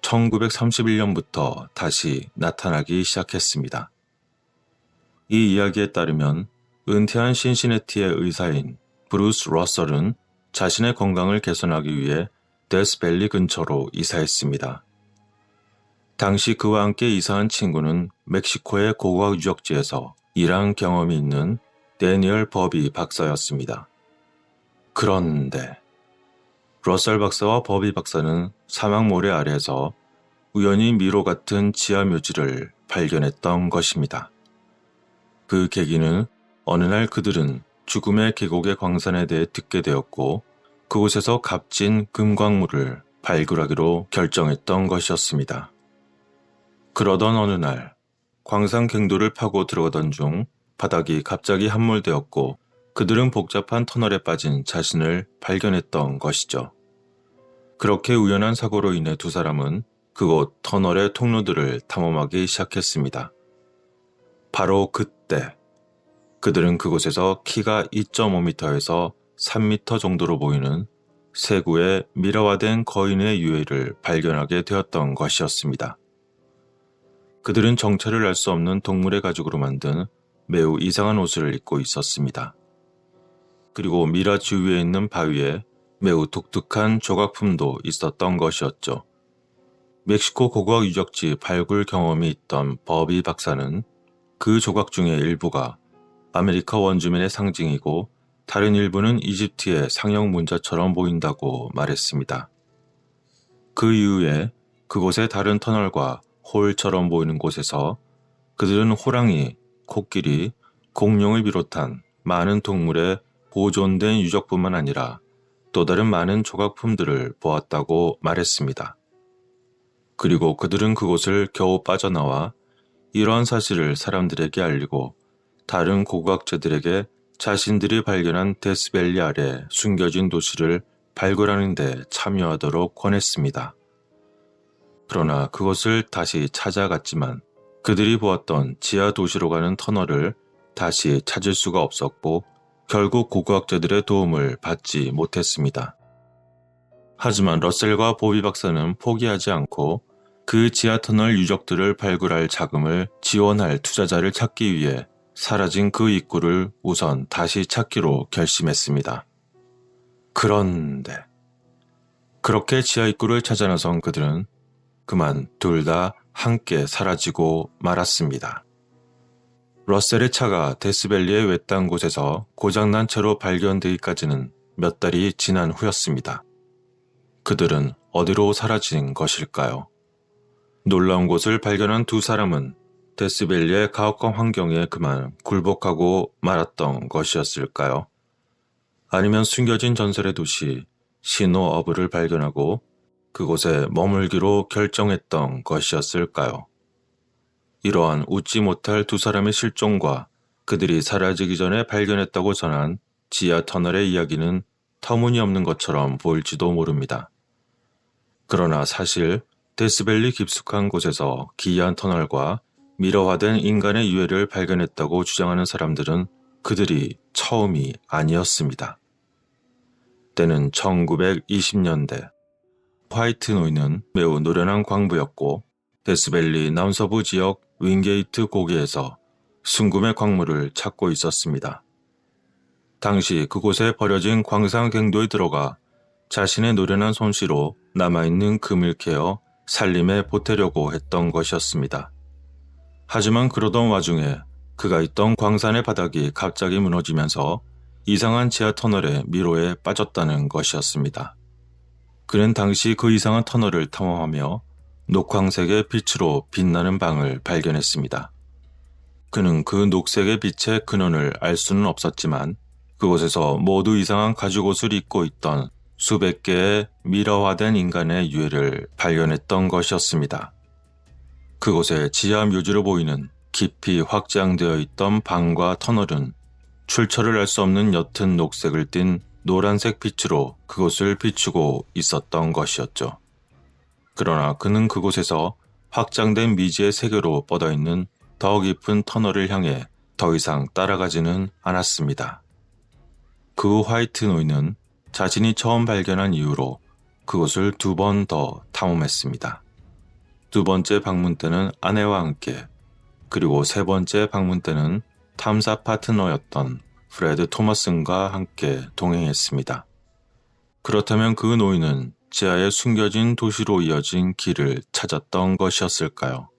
1931년부터 다시 나타나기 시작했습니다. 이 이야기에 따르면 은퇴한 신시내티의 의사인 브루스 러셀은 자신의 건강을 개선하기 위해 데스밸리 근처로 이사했습니다. 당시 그와 함께 이사한 친구는 멕시코의 고고학 유적지에서 일한 경험이 있는 데니얼 버비 박사였습니다. 그런데 러셀 박사와 버비 박사는 사막 모래 아래에서 우연히 미로 같은 지하 묘지를 발견했던 것입니다. 그 계기는 어느 날 그들은 죽음의 계곡의 광산에 대해 듣게 되었고 그곳에서 값진 금광물을 발굴하기로 결정했던 것이었습니다. 그러던 어느 날 광산 갱도를 파고 들어가던 중 바닥이 갑자기 함몰되었고 그들은 복잡한 터널에 빠진 자신을 발견했던 것이죠. 그렇게 우연한 사고로 인해 두 사람은 그곳 터널의 통로들을 탐험하기 시작했습니다. 바로 그때 그들은 그곳에서 키가 2.5m에서 3m 정도로 보이는 세구의 미라화된 거인의 유해를 발견하게 되었던 것이었습니다. 그들은 정체를 알 수 없는 동물의 가죽으로 만든 매우 이상한 옷을 입고 있었습니다. 그리고 미라 주위에 있는 바위에 매우 독특한 조각품도 있었던 것이었죠. 멕시코 고고학 유적지 발굴 경험이 있던 버비 박사는 그 조각 중의 일부가 아메리카 원주민의 상징이고 다른 일부는 이집트의 상형 문자처럼 보인다고 말했습니다. 그 이후에 그곳의 다른 터널과 홀처럼 보이는 곳에서 그들은 호랑이, 코끼리, 공룡을 비롯한 많은 동물의 보존된 유적뿐만 아니라 또 다른 많은 조각품들을 보았다고 말했습니다. 그리고 그들은 그곳을 겨우 빠져나와 이러한 사실을 사람들에게 알리고 다른 고고학자들에게 자신들이 발견한 데스밸리 아래 숨겨진 도시를 발굴하는 데 참여하도록 권했습니다. 그러나 그것을 다시 찾아갔지만 그들이 보았던 지하 도시로 가는 터널을 다시 찾을 수가 없었고 결국 고고학자들의 도움을 받지 못했습니다. 하지만 러셀과 보비 박사는 포기하지 않고 그 지하 터널 유적들을 발굴할 자금을 지원할 투자자를 찾기 위해 사라진 그 입구를 우선 다시 찾기로 결심했습니다. 그런데 그렇게 지하 입구를 찾아 나선 그들은 그만 둘 다 함께 사라지고 말았습니다. 러셀의 차가 데스밸리의 외딴 곳에서 고장난 채로 발견되기까지는 몇 달이 지난 후였습니다. 그들은 어디로 사라진 것일까요? 놀라운 곳을 발견한 두 사람은 데스밸리의 가혹한 환경에 그만 굴복하고 말았던 것이었을까요? 아니면 숨겨진 전설의 도시 시노어브를 발견하고 그곳에 머물기로 결정했던 것이었을까요? 이러한 웃지 못할 두 사람의 실종과 그들이 사라지기 전에 발견했다고 전한 지하 터널의 이야기는 터무니없는 것처럼 보일지도 모릅니다. 그러나 사실 데스밸리 깊숙한 곳에서 기이한 터널과 미러화된 인간의 유해를 발견했다고 주장하는 사람들은 그들이 처음이 아니었습니다. 때는 1920년대. 화이트 노인은 매우 노련한 광부였고 데스밸리 남서부 지역 윙게이트 고개에서 순금의 광물을 찾고 있었습니다. 당시 그곳에 버려진 광산 갱도에 들어가 자신의 노련한 솜씨로 남아있는 금을 캐어 살림에 보태려고 했던 것이었습니다. 하지만 그러던 와중에 그가 있던 광산의 바닥이 갑자기 무너지면서 이상한 지하 터널의 미로에 빠졌다는 것이었습니다. 그는 당시 그 이상한 터널을 탐험하며 녹황색의 빛으로 빛나는 방을 발견했습니다. 그는 그 녹색의 빛의 근원을 알 수는 없었지만 그곳에서 모두 이상한 가죽옷을 입고 있던 수백 개의 미러화된 인간의 유해를 발견했던 것이었습니다. 그곳에 지하 묘지로 보이는 깊이 확장되어 있던 방과 터널은 출처를 알 수 없는 옅은 녹색을 띤 노란색 빛으로 그곳을 비추고 있었던 것이었죠. 그러나 그는 그곳에서 확장된 미지의 세계로 뻗어있는 더 깊은 터널을 향해 더 이상 따라가지는 않았습니다. 그 화이트 노인은 자신이 처음 발견한 이후로 그곳을 2번 더 탐험했습니다. 2번째 방문 때는 아내와 함께, 그리고 3번째 방문 때는 탐사 파트너였던 프레드 토머슨과 함께 동행했습니다. 그렇다면 그 노인은 지하에 숨겨진 도시로 이어진 길을 찾았던 것이었을까요?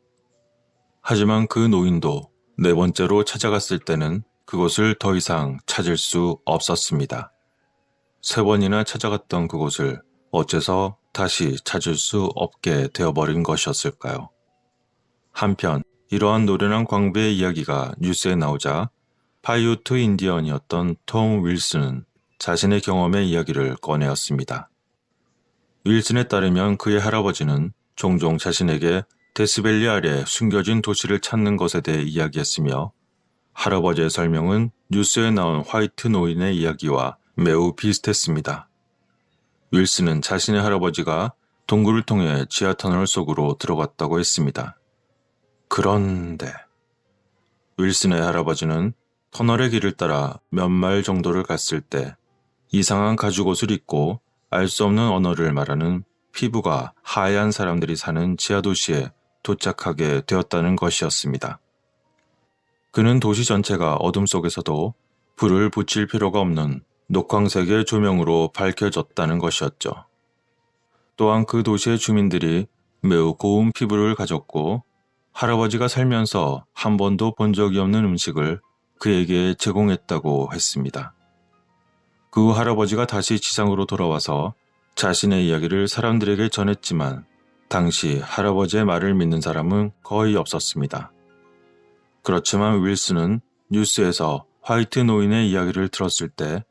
하지만 그 노인도 4번째로 찾아갔을 때는 그곳을 더 이상 찾을 수 없었습니다. 3번이나 찾아갔던 그곳을 어째서 다시 찾을 수 없게 되어버린 것이었을까요? 한편 이러한 노련한 광부의 이야기가 뉴스에 나오자 파이오트 인디언이었던 톰 윌슨은 자신의 경험의 이야기를 꺼내었습니다. 윌슨에 따르면 그의 할아버지는 종종 자신에게 데스밸리 아래 숨겨진 도시를 찾는 것에 대해 이야기했으며 할아버지의 설명은 뉴스에 나온 화이트 노인의 이야기와 매우 비슷했습니다. 윌슨은 자신의 할아버지가 동굴을 통해 지하 터널 속으로 들어갔다고 했습니다. 그런데 윌슨의 할아버지는 터널의 길을 따라 몇 마일 정도를 갔을 때 이상한 가죽옷을 입고 알 수 없는 언어를 말하는 피부가 하얀 사람들이 사는 지하도시에 도착하게 되었다는 것이었습니다. 그는 도시 전체가 어둠 속에서도 불을 붙일 필요가 없는 녹황색의 조명으로 밝혀졌다는 것이었죠. 또한 그 도시의 주민들이 매우 고운 피부를 가졌고 할아버지가 살면서 한 번도 본 적이 없는 음식을 그에게 제공했다고 했습니다. 그 할아버지가 다시 지상으로 돌아와서 자신의 이야기를 사람들에게 전했지만 당시 할아버지의 말을 믿는 사람은 거의 없었습니다. 그렇지만 윌슨은 뉴스에서 화이트 노인의 이야기를 들었을 때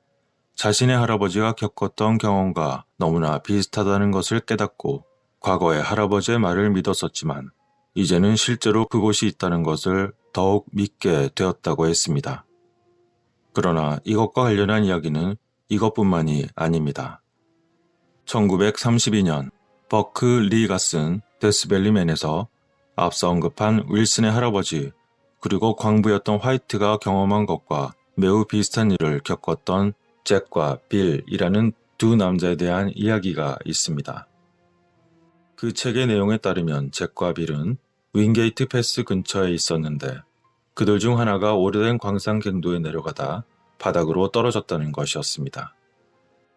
자신의 할아버지가 겪었던 경험과 너무나 비슷하다는 것을 깨닫고 과거의 할아버지의 말을 믿었었지만 이제는 실제로 그곳이 있다는 것을 더욱 믿게 되었다고 했습니다. 그러나 이것과 관련한 이야기는 이것뿐만이 아닙니다. 1932년 버크 리가 쓴 데스밸리 맨에서 앞서 언급한 윌슨의 할아버지 그리고 광부였던 화이트가 경험한 것과 매우 비슷한 일을 겪었던 잭과 빌이라는 두 남자에 대한 이야기가 있습니다. 그 책의 내용에 따르면 잭과 빌은 윙게이트 패스 근처에 있었는데 그들 중 하나가 오래된 광산 갱도에 내려가다 바닥으로 떨어졌다는 것이었습니다.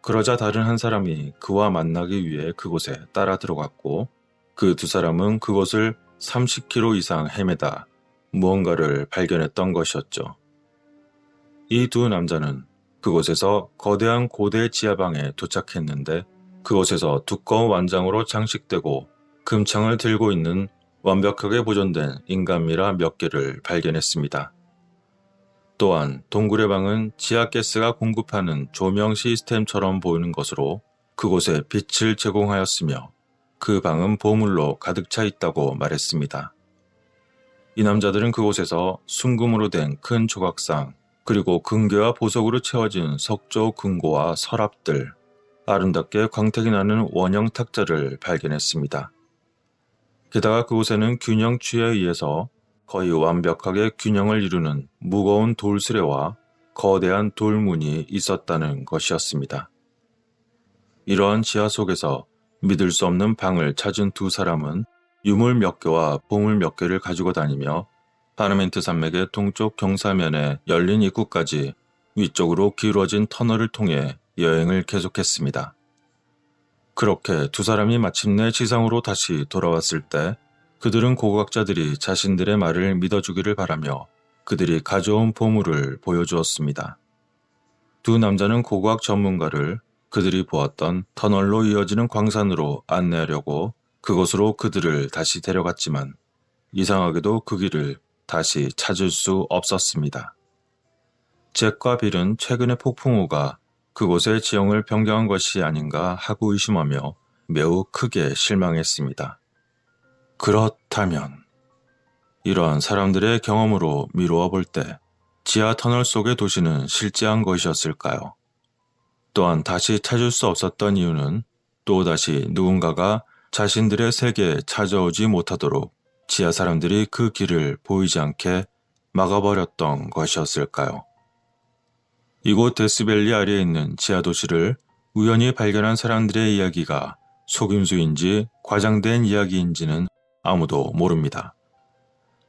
그러자 다른 한 사람이 그와 만나기 위해 그곳에 따라 들어갔고 그 두 사람은 그곳을 30km 이상 헤매다 무언가를 발견했던 것이었죠. 이 두 남자는 그곳에서 거대한 고대 지하방에 도착했는데 그곳에서 두꺼운 완장으로 장식되고 금창을 들고 있는 완벽하게 보존된 인간미라 몇 개를 발견했습니다. 또한 동굴의 방은 지하가스가 공급하는 조명 시스템처럼 보이는 것으로 그곳에 빛을 제공하였으며 그 방은 보물로 가득 차 있다고 말했습니다. 이 남자들은 그곳에서 순금으로 된 큰 조각상 그리고 금괴와 보석으로 채워진 석조 금고와 서랍들 아름답게 광택이 나는 원형 탁자를 발견했습니다. 게다가 그곳에는 균형추에 의해서 거의 완벽하게 균형을 이루는 무거운 돌수레와 거대한 돌문이 있었다는 것이었습니다. 이러한 지하 속에서 믿을 수 없는 방을 찾은 두 사람은 유물 몇 개와 보물 몇 개를 가지고 다니며 파르멘트 산맥의 동쪽 경사면에 열린 입구까지 위쪽으로 기울어진 터널을 통해 여행을 계속했습니다. 그렇게 두 사람이 마침내 지상으로 다시 돌아왔을 때 그들은 고고학자들이 자신들의 말을 믿어주기를 바라며 그들이 가져온 보물을 보여주었습니다. 두 남자는 고고학 전문가를 그들이 보았던 터널로 이어지는 광산으로 안내하려고 그곳으로 그들을 다시 데려갔지만 이상하게도 그 길을 다시 찾을 수 없었습니다. 잭과 빌은 최근의 폭풍우가 그곳의 지형을 변경한 것이 아닌가 하고 의심하며 매우 크게 실망했습니다. 그렇다면 이러한 사람들의 경험으로 미루어 볼 때 지하 터널 속의 도시는 실제한 것이었을까요? 또한 다시 찾을 수 없었던 이유는 또다시 누군가가 자신들의 세계에 찾아오지 못하도록 지하 사람들이 그 길을 보이지 않게 막아버렸던 것이었을까요? 이곳 데스밸리 아래에 있는 지하 도시를 우연히 발견한 사람들의 이야기가 속임수인지 과장된 이야기인지는 아무도 모릅니다.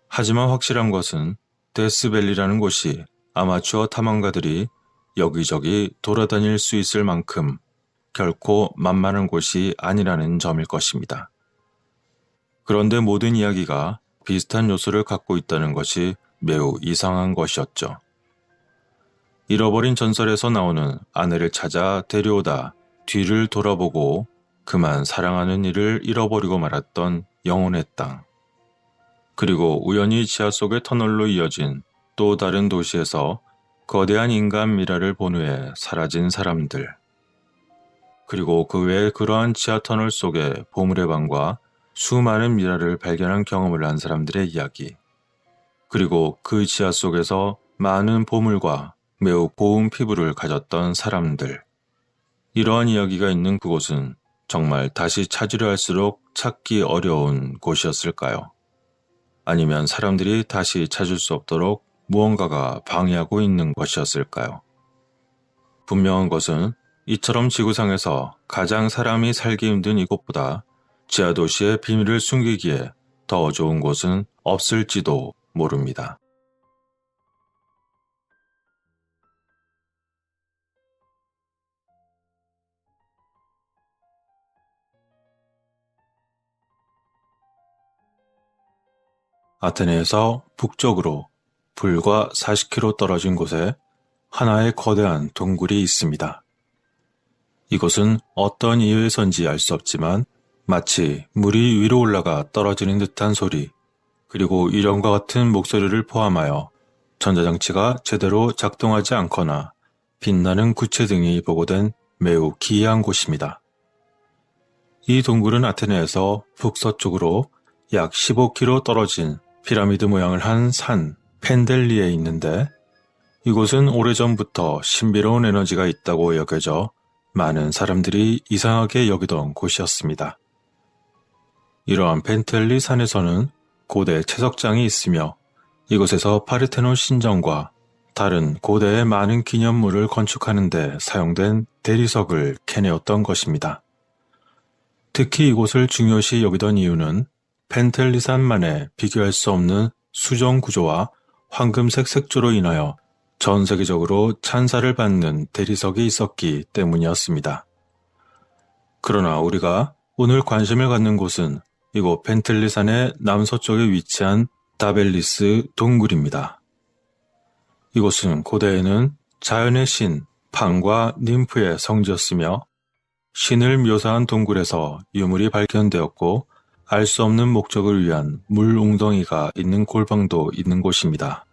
하지만 확실한 것은 데스밸리라는 곳이 아마추어 탐험가들이 여기저기 돌아다닐 수 있을 만큼 결코 만만한 곳이 아니라는 점일 것입니다. 그런데 모든 이야기가 비슷한 요소를 갖고 있다는 것이 매우 이상한 것이었죠. 잃어버린 전설에서 나오는 아내를 찾아 데려오다 뒤를 돌아보고 그만 사랑하는 이를 잃어버리고 말았던 영혼의 땅. 그리고 우연히 지하 속의 터널로 이어진 또 다른 도시에서 거대한 인간 미라를 본 후에 사라진 사람들. 그리고 그 외에 그러한 지하 터널 속의 보물의 방과 수많은 미라를 발견한 경험을 한 사람들의 이야기. 그리고 그 지하 속에서 많은 보물과 매우 고운 피부를 가졌던 사람들. 이러한 이야기가 있는 그곳은 정말 다시 찾으려 할수록 찾기 어려운 곳이었을까요? 아니면 사람들이 다시 찾을 수 없도록 무언가가 방해하고 있는 것이었을까요? 분명한 것은 이처럼 지구상에서 가장 사람이 살기 힘든 이곳보다 지하 도시의 비밀을 숨기기에 더 좋은 곳은 없을지도 모릅니다. 아테네에서 북쪽으로 불과 40km 떨어진 곳에 하나의 거대한 동굴이 있습니다. 이곳은 어떤 이유에서인지 알 수 없지만 마치 물이 위로 올라가 떨어지는 듯한 소리, 그리고 이름과 같은 목소리를 포함하여 전자장치가 제대로 작동하지 않거나 빛나는 구체 등이 보고된 매우 기이한 곳입니다. 이 동굴은 아테네에서 북서쪽으로 약 15km 떨어진 피라미드 모양을 한 산 펜델리에 있는데 이곳은 오래전부터 신비로운 에너지가 있다고 여겨져 많은 사람들이 이상하게 여기던 곳이었습니다. 이러한 펜텔리 산에서는 고대 채석장이 있으며 이곳에서 파르테논 신전과 다른 고대의 많은 기념물을 건축하는 데 사용된 대리석을 캐내었던 것입니다. 특히 이곳을 중요시 여기던 이유는 펜텔리산만의 비교할 수 없는 수정 구조와 황금색 색조로 인하여 전 세계적으로 찬사를 받는 대리석이 있었기 때문이었습니다. 그러나 우리가 오늘 관심을 갖는 곳은 이곳 펜텔리산의 남서쪽에 위치한 다벨리스 동굴입니다. 이곳은 고대에는 자연의 신 판과 님프의 성지였으며 신을 묘사한 동굴에서 유물이 발견되었고 알 수 없는 목적을 위한 물 웅덩이가 있는 골방도 있는 곳입니다.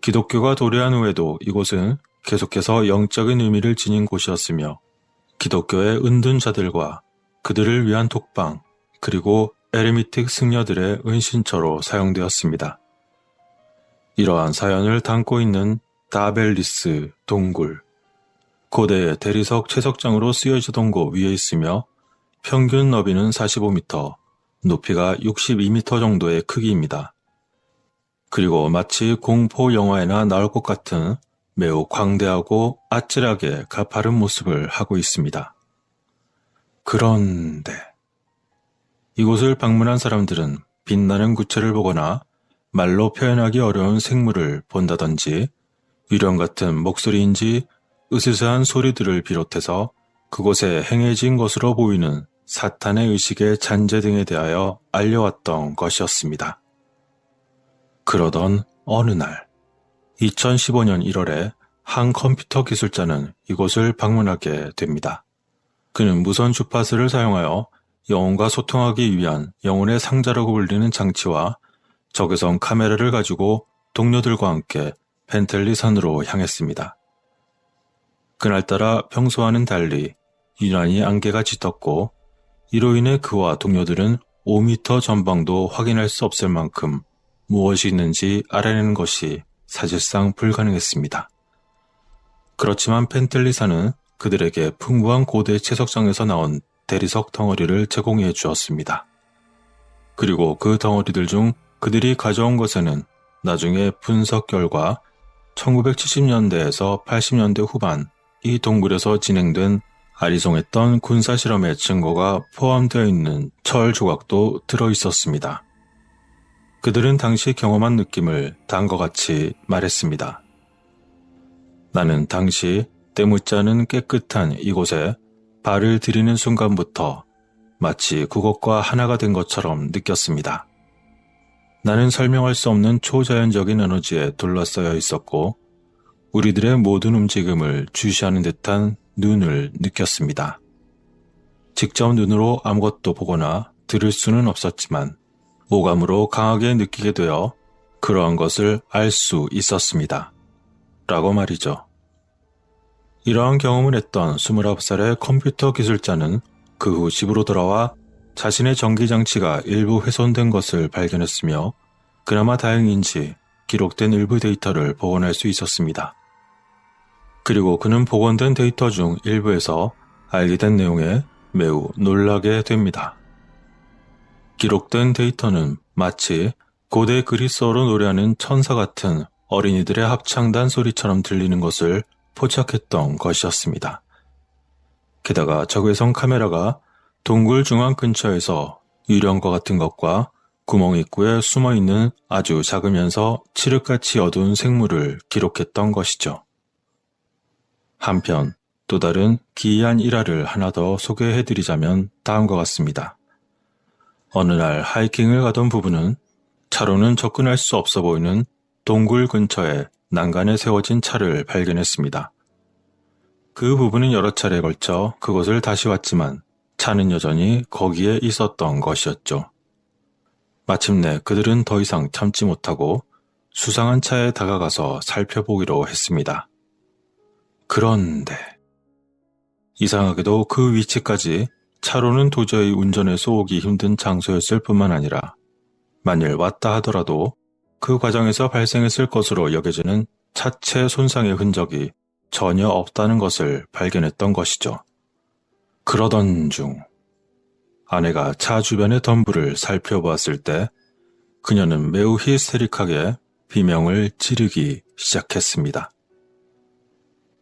기독교가 도래한 후에도 이곳은 계속해서 영적인 의미를 지닌 곳이었으며 기독교의 은둔자들과 그들을 위한 독방, 그리고 에르미틱 승려들의 은신처로 사용되었습니다. 이러한 사연을 담고 있는 다벨리스 동굴. 고대의 대리석 채석장으로 쓰여지던 곳 위에 있으며 평균 너비는 45m, 높이가 62m 정도의 크기입니다. 그리고 마치 공포 영화에나 나올 것 같은 매우 광대하고 아찔하게 가파른 모습을 하고 있습니다. 그런데 이곳을 방문한 사람들은 빛나는 구체를 보거나 말로 표현하기 어려운 생물을 본다든지 유령 같은 목소리인지 으스스한 소리들을 비롯해서 그곳에 행해진 것으로 보이는 사탄의 의식의 잔재 등에 대하여 알려왔던 것이었습니다. 그러던 어느 날 2015년 1월에 한 컴퓨터 기술자는 이곳을 방문하게 됩니다. 그는 무선 주파수를 사용하여 영혼과 소통하기 위한 영혼의 상자라고 불리는 장치와 적외선 카메라를 가지고 동료들과 함께 펜텔리 산으로 향했습니다. 그날따라 평소와는 달리 유난히 안개가 짙었고 이로 인해 그와 동료들은 5m 전방도 확인할 수 없을 만큼 무엇이 있는지 알아내는 것이 사실상 불가능했습니다. 그렇지만 펜텔리사는 그들에게 풍부한 고대 채석장에서 나온 대리석 덩어리를 제공해 주었습니다. 그리고 그 덩어리들 중 그들이 가져온 것에는 나중에 분석 결과 1970년대에서 80년대 후반 이 동굴에서 진행된 아리송했던 군사실험의 증거가 포함되어 있는 철 조각도 들어있었습니다. 그들은 당시 경험한 느낌을 다음과 같이 말했습니다. 나는 당시 때묻지 않은 깨끗한 이곳에 발을 들이는 순간부터 마치 그것과 하나가 된 것처럼 느꼈습니다. 나는 설명할 수 없는 초자연적인 에너지에 둘러싸여 있었고 우리들의 모든 움직임을 주시하는 듯한 눈을 느꼈습니다. 직접 눈으로 아무것도 보거나 들을 수는 없었지만 오감으로 강하게 느끼게 되어 그러한 것을 알 수 있었습니다. 라고 말이죠. 이러한 경험을 했던 29살의 컴퓨터 기술자는 그 후 집으로 돌아와 자신의 전기장치가 일부 훼손된 것을 발견했으며 그나마 다행인지 기록된 일부 데이터를 복원할 수 있었습니다. 그리고 그는 복원된 데이터 중 일부에서 알게 된 내용에 매우 놀라게 됩니다. 기록된 데이터는 마치 고대 그리스어로 노래하는 천사 같은 어린이들의 합창단 소리처럼 들리는 것을 포착했던 것이었습니다. 게다가 적외선 카메라가 동굴 중앙 근처에서 유령과 같은 것과 구멍 입구에 숨어있는 아주 작으면서 칠흑같이 어두운 생물을 기록했던 것이죠. 한편 또 다른 기이한 일화를 하나 더 소개해드리자면 다음과 같습니다. 어느 날 하이킹을 가던 부부는 차로는 접근할 수 없어 보이는 동굴 근처에 난간에 세워진 차를 발견했습니다. 그 부부는 여러 차례에 걸쳐 그곳을 다시 왔지만 차는 여전히 거기에 있었던 것이었죠. 마침내 그들은 더 이상 참지 못하고 수상한 차에 다가가서 살펴보기로 했습니다. 그런데 이상하게도 그 위치까지 차로는 도저히 운전해서 오기 힘든 장소였을 뿐만 아니라 만일 왔다 하더라도 그 과정에서 발생했을 것으로 여겨지는 차체 손상의 흔적이 전혀 없다는 것을 발견했던 것이죠. 그러던 중 아내가 차 주변의 덤불을 살펴보았을 때 그녀는 매우 히스테릭하게 비명을 지르기 시작했습니다.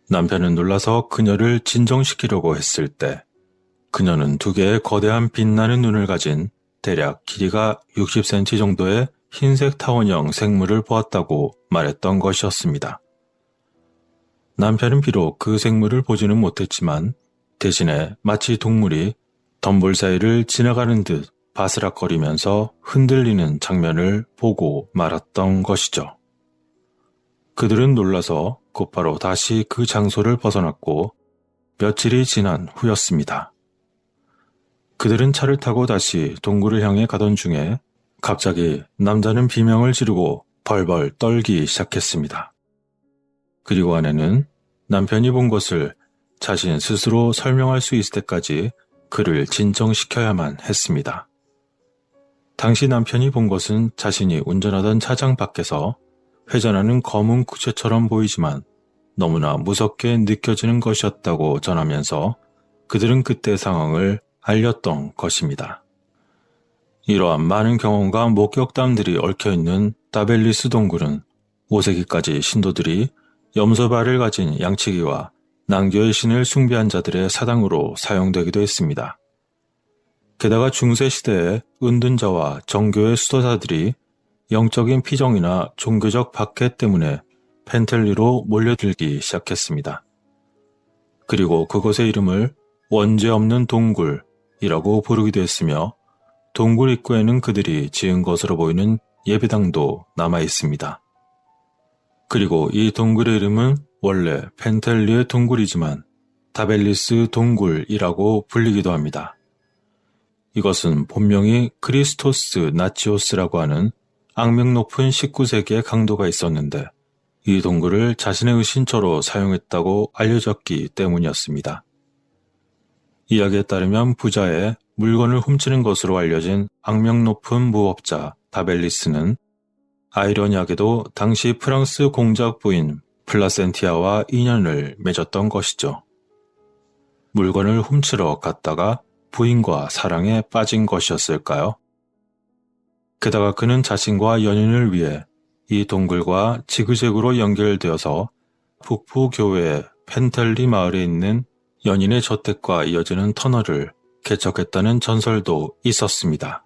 남편은 놀라서 그녀를 진정시키려고 했을 때 그녀는 두 개의 거대한 빛나는 눈을 가진 대략 길이가 60cm 정도의 흰색 타원형 생물을 보았다고 말했던 것이었습니다. 남편은 비록 그 생물을 보지는 못했지만 대신에 마치 동물이 덤불 사이를 지나가는 듯 바스락거리면서 흔들리는 장면을 보고 말았던 것이죠. 그들은 놀라서 곧바로 다시 그 장소를 벗어났고 며칠이 지난 후였습니다. 그들은 차를 타고 다시 동굴을 향해 가던 중에 갑자기 남자는 비명을 지르고 벌벌 떨기 시작했습니다. 그리고 아내는 남편이 본 것을 자신 스스로 설명할 수 있을 때까지 그를 진정시켜야만 했습니다. 당시 남편이 본 것은 자신이 운전하던 차장 밖에서 회전하는 검은 구체처럼 보이지만 너무나 무섭게 느껴지는 것이었다고 전하면서 그들은 그때 상황을 알렸던 것입니다. 이러한 많은 경험과 목격담들이 얽혀있는 다벨리스 동굴은 5세기까지 신도들이 염소발을 가진 양치기와 난교의 신을 숭배한 자들의 사당으로 사용되기도 했습니다. 게다가 중세시대에 은둔자와 정교의 수도사들이 영적인 피정이나 종교적 박해 때문에 펜텔리로 몰려들기 시작했습니다. 그리고 그곳의 이름을 원죄 없는 동굴이라고 부르기도 했으며 동굴 입구에는 그들이 지은 것으로 보이는 예배당도 남아 있습니다. 그리고 이 동굴의 이름은 원래 펜텔리의 동굴이지만 다벨리스 동굴이라고 불리기도 합니다. 이것은 본명이 크리스토스 나치오스라고 하는 악명 높은 19세기의 강도가 있었는데 이 동굴을 자신의 의신처로 사용했다고 알려졌기 때문이었습니다. 이야기에 따르면 부자의 물건을 훔치는 것으로 알려진 악명 높은 무법자 다벨리스는 아이러니하게도 당시 프랑스 공작 부인 플라센티아와 인연을 맺었던 것이죠. 물건을 훔치러 갔다가 부인과 사랑에 빠진 것이었을까요? 게다가 그는 자신과 연인을 위해 이 동굴과 지그재그로 연결되어서 북부 교외의 펜텔리 마을에 있는 연인의 저택과 이어지는 터널을 개척했다는 전설도 있었습니다.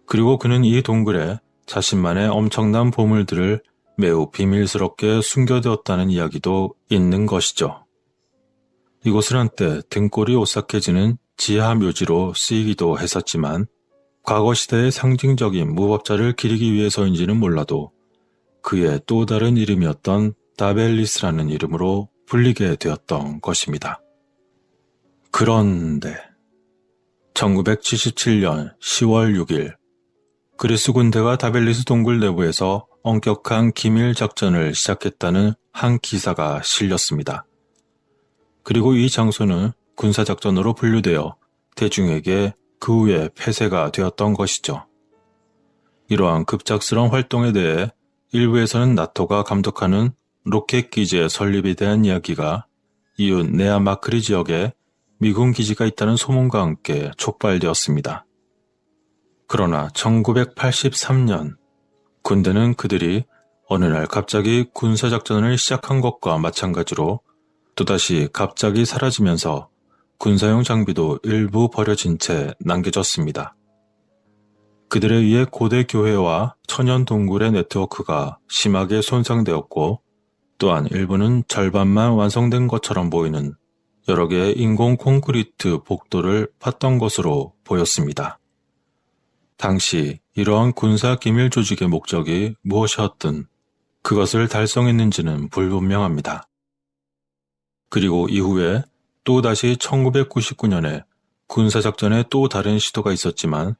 그리고 그는 이 동굴에 자신만의 엄청난 보물들을 매우 비밀스럽게 숨겨두었다는 이야기도 있는 것이죠. 이곳은 한때 등골이 오싹해지는 지하 묘지로 쓰이기도 했었지만 과거 시대의 상징적인 무법자를 기리기 위해서인지는 몰라도 그의 또 다른 이름이었던 다벨리스라는 이름으로 불리게 되었던 것입니다. 그런데 1977년 10월 6일 그리스 군대가 다벨리스 동굴 내부에서 엄격한 기밀 작전을 시작했다는 한 기사가 실렸습니다. 그리고 이 장소는 군사작전으로 분류되어 대중에게 그 후에 폐쇄가 되었던 것이죠. 이러한 급작스러운 활동에 대해 일부에서는 나토가 감독하는 로켓 기지의 설립에 대한 이야기가 이웃 네아마크리 지역에 미군 기지가 있다는 소문과 함께 촉발되었습니다. 그러나 1983년 군대는 그들이 어느 날 갑자기 군사작전을 시작한 것과 마찬가지로 또다시 갑자기 사라지면서 군사용 장비도 일부 버려진 채 남겨졌습니다. 그들에 의해 고대 교회와 천연 동굴의 네트워크가 심하게 손상되었고 또한 일부는 절반만 완성된 것처럼 보이는 여러 개의 인공 콘크리트 복도를 팠던 것으로 보였습니다. 당시 이러한 군사 기밀 조직의 목적이 무엇이었든 그것을 달성했는지는 불분명합니다. 그리고 이후에 또다시 1999년에 군사작전의 또 다른 시도가 있었지만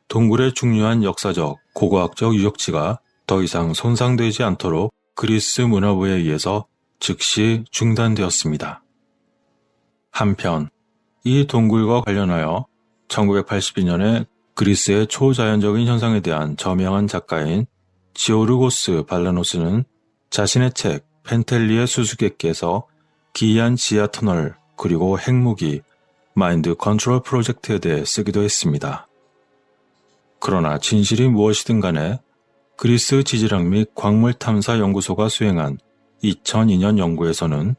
동굴의 중요한 역사적, 고고학적 유적지가 더 이상 손상되지 않도록 그리스 문화부에 의해서 즉시 중단되었습니다. 한편 이 동굴과 관련하여 1982년에 그리스의 초자연적인 현상에 대한 저명한 작가인 지오르고스 발라노스는 자신의 책 펜텔리의 수수께끼에서 기이한 지하 터널 그리고 핵무기 마인드 컨트롤 프로젝트에 대해 쓰기도 했습니다. 그러나 진실이 무엇이든 간에 그리스 지질학 및 광물 탐사 연구소가 수행한 2002년 연구에서는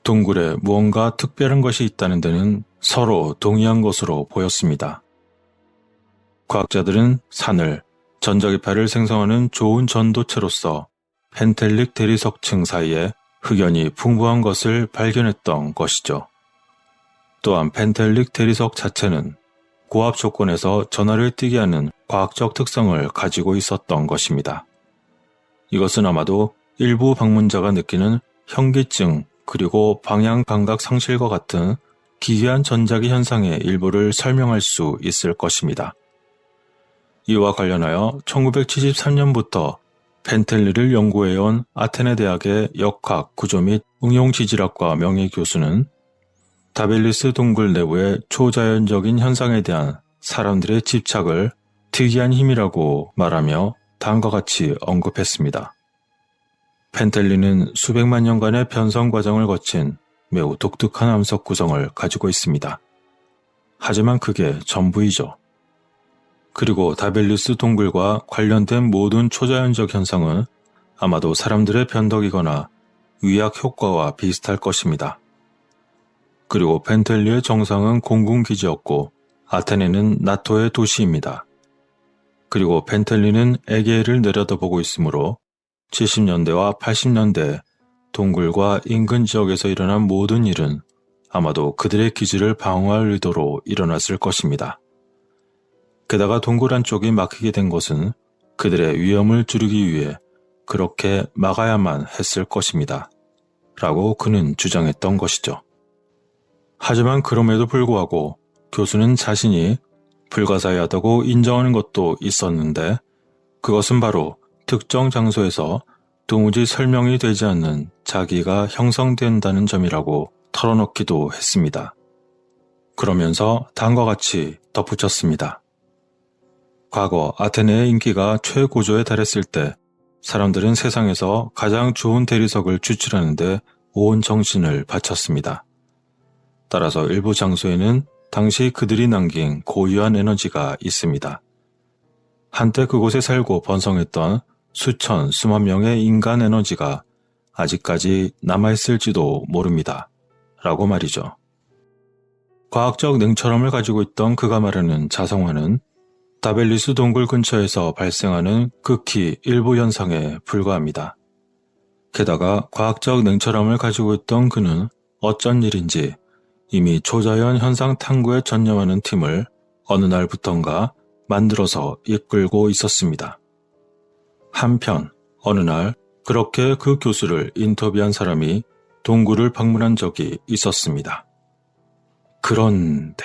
동굴에 무언가 특별한 것이 있다는 데는 서로 동의한 것으로 보였습니다. 과학자들은 산을 전자기파를 생성하는 좋은 전도체로서 펜텔릭 대리석층 사이에 흑연이 풍부한 것을 발견했던 것이죠. 또한 펜텔릭 대리석 자체는 고압 조건에서 전하를 띠게 하는 과학적 특성을 가지고 있었던 것입니다. 이것은 아마도 일부 방문자가 느끼는 현기증 그리고 방향 감각 상실과 같은 기괴한 전자기 현상의 일부를 설명할 수 있을 것입니다. 이와 관련하여 1973년부터 펜텔리를 연구해온 아테네 대학의 역학, 구조 및 응용지질학과 명예교수는 다벨리스 동굴 내부의 초자연적인 현상에 대한 사람들의 집착을 특이한 힘이라고 말하며 다음과 같이 언급했습니다. 펜텔린은 수백만 년간의 변성 과정을 거친 매우 독특한 암석 구성을 가지고 있습니다. 하지만 그게 전부이죠. 그리고 다벨리우스 동굴과 관련된 모든 초자연적 현상은 아마도 사람들의 변덕이거나 위약 효과와 비슷할 것입니다. 그리고 펜텔리의 정상은 공군기지였고 아테네는 나토의 도시입니다. 그리고 펜텔리는 에게해를 내려다보고 있으므로 70년대와 80년대 동굴과 인근 지역에서 일어난 모든 일은 아마도 그들의 기지를 방어할 의도로 일어났을 것입니다. 게다가 동굴 안쪽이 막히게 된 것은 그들의 위험을 줄이기 위해 그렇게 막아야만 했을 것입니다. 라고 그는 주장했던 것이죠. 하지만 그럼에도 불구하고 교수는 자신이 불가사의하다고 인정하는 것도 있었는데 그것은 바로 특정 장소에서 도무지 설명이 되지 않는 자기가 형성된다는 점이라고 털어놓기도 했습니다. 그러면서 다음과 같이 덧붙였습니다. 과거 아테네의 인기가 최고조에 달했을 때 사람들은 세상에서 가장 좋은 대리석을 추출하는데 온 정신을 바쳤습니다. 따라서 일부 장소에는 당시 그들이 남긴 고유한 에너지가 있습니다. 한때 그곳에 살고 번성했던 수천, 수만 명의 인간 에너지가 아직까지 남아있을지도 모릅니다. 라고 말이죠. 과학적 냉철함을 가지고 있던 그가 말하는 자성화는 다벨리스 동굴 근처에서 발생하는 극히 일부 현상에 불과합니다. 게다가 과학적 냉철함을 가지고 있던 그는 어쩐 일인지 이미 초자연 현상 탐구에 전념하는 팀을 어느 날부턴가 만들어서 이끌고 있었습니다. 한편 어느 날 그렇게 그 교수를 인터뷰한 사람이 동굴을 방문한 적이 있었습니다. 그런데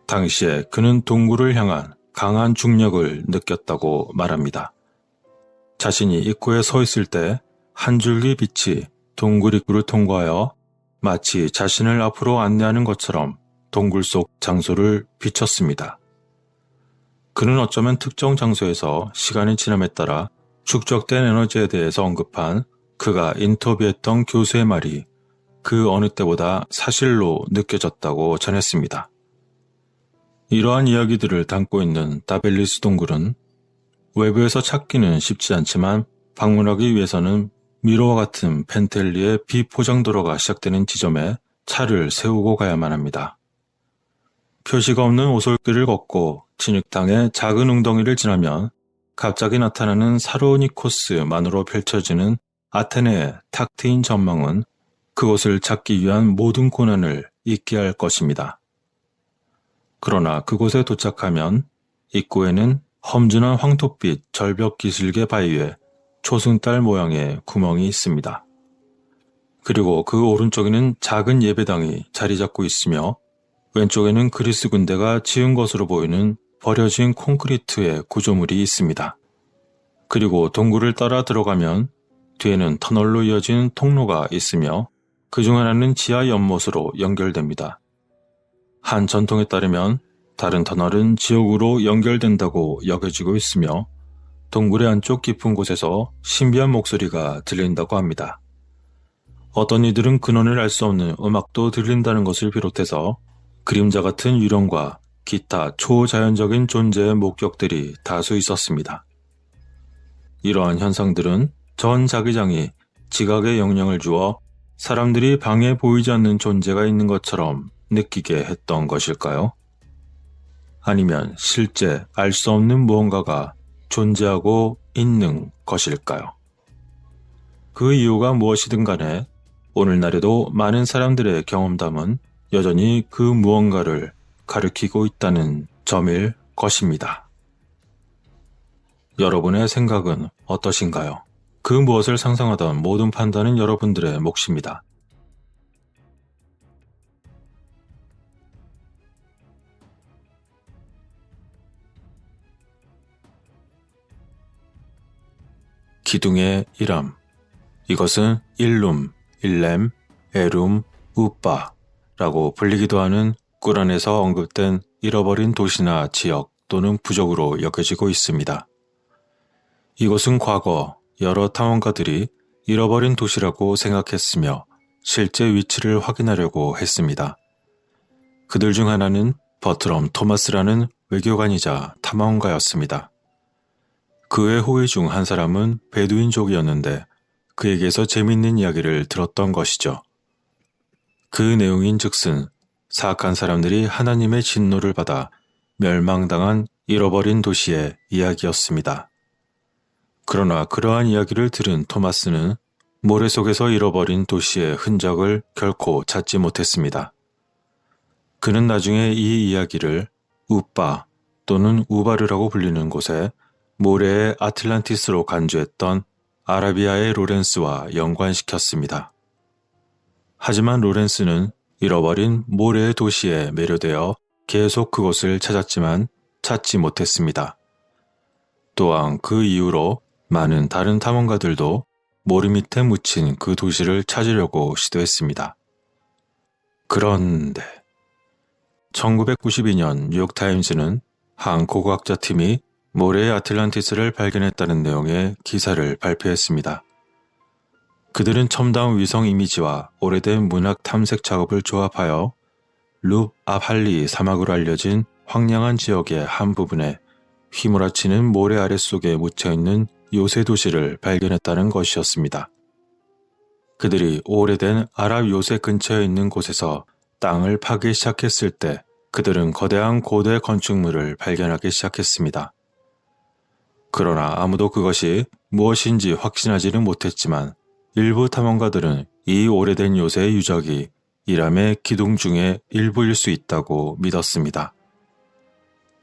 당시에 그는 동굴을 향한 강한 중력을 느꼈다고 말합니다. 자신이 입구에 서 있을 때 한 줄기 빛이 동굴 입구를 통과하여 마치 자신을 앞으로 안내하는 것처럼 동굴 속 장소를 비췄습니다. 그는 어쩌면 특정 장소에서 시간이 지남에 따라 축적된 에너지에 대해서 언급한 그가 인터뷰했던 교수의 말이 그 어느 때보다 사실로 느껴졌다고 전했습니다. 이러한 이야기들을 담고 있는 다벨리스 동굴은 외부에서 찾기는 쉽지 않지만 방문하기 위해서는 미로와 같은 펜텔리의 비포장도로가 시작되는 지점에 차를 세우고 가야만 합니다. 표시가 없는 오솔길을 걷고 진흙탕의 작은 웅덩이를 지나면 갑자기 나타나는 사로니코스만으로 펼쳐지는 아테네의 탁 트인 전망은 그곳을 찾기 위한 모든 고난을 잊게 할 것입니다. 그러나 그곳에 도착하면 입구에는 험준한 황토빛 절벽 기슭의 바위에 초승달 모양의 구멍이 있습니다. 그리고 그 오른쪽에는 작은 예배당이 자리 잡고 있으며 왼쪽에는 그리스 군대가 지은 것으로 보이는 버려진 콘크리트의 구조물이 있습니다. 그리고 동굴을 따라 들어가면 뒤에는 터널로 이어진 통로가 있으며 그중 하나는 지하 연못으로 연결됩니다. 한 전통에 따르면 다른 터널은 지옥으로 연결된다고 여겨지고 있으며 동굴의 안쪽 깊은 곳에서 신비한 목소리가 들린다고 합니다. 어떤 이들은 근원을 알 수 없는 음악도 들린다는 것을 비롯해서 그림자 같은 유령과 기타 초자연적인 존재의 목격들이 다수 있었습니다. 이러한 현상들은 전 자기장이 지각에 영향을 주어 사람들이 방에 보이지 않는 존재가 있는 것처럼 느끼게 했던 것일까요? 아니면 실제 알 수 없는 무언가가 존재하고 있는 것일까요? 그 이유가 무엇이든 간에 오늘날에도 많은 사람들의 경험담은 여전히 그 무언가를 가리키고 있다는 점일 것입니다. 여러분의 생각은 어떠신가요? 그 무엇을 상상하던 모든 판단은 여러분들의 몫입니다. 기둥의 이름. 이것은 일룸, 일렘, 에룸, 우빠라고 불리기도 하는 꾸란에서 언급된 잃어버린 도시나 지역 또는 부족으로 여겨지고 있습니다. 이곳은 과거 여러 탐험가들이 잃어버린 도시라고 생각했으며 실제 위치를 확인하려고 했습니다. 그들 중 하나는 버트럼 토마스라는 외교관이자 탐험가였습니다. 그의 호위 중 한 사람은 베두인족이었는데 그에게서 재밌는 이야기를 들었던 것이죠. 그 내용인 즉슨 사악한 사람들이 하나님의 진노를 받아 멸망당한 잃어버린 도시의 이야기였습니다. 그러나 그러한 이야기를 들은 토마스는 모래 속에서 잃어버린 도시의 흔적을 결코 찾지 못했습니다. 그는 나중에 이 이야기를 우빠 또는 우바르라고 불리는 곳에 모래의 아틀란티스로 간주했던 아라비아의 로렌스와 연관시켰습니다. 하지만 로렌스는 잃어버린 모래의 도시에 매료되어 계속 그곳을 찾았지만 찾지 못했습니다. 또한 그 이후로 많은 다른 탐험가들도 모래 밑에 묻힌 그 도시를 찾으려고 시도했습니다. 그런데 1992년 뉴욕타임즈는 한 고고학자 팀이 모래의 아틀란티스를 발견했다는 내용의 기사를 발표했습니다. 그들은 첨단 위성 이미지와 오래된 문학 탐색 작업을 조합하여 룹 아팔리 사막으로 알려진 황량한 지역의 한 부분에 휘몰아치는 모래 아랫속에 묻혀있는 요새 도시를 발견했다는 것이었습니다. 그들이 오래된 아랍 요새 근처에 있는 곳에서 땅을 파기 시작했을 때 그들은 거대한 고대 건축물을 발견하기 시작했습니다. 그러나 아무도 그것이 무엇인지 확신하지는 못했지만 일부 탐험가들은 이 오래된 요새의 유적이 이람의 기둥 중에 일부일 수 있다고 믿었습니다.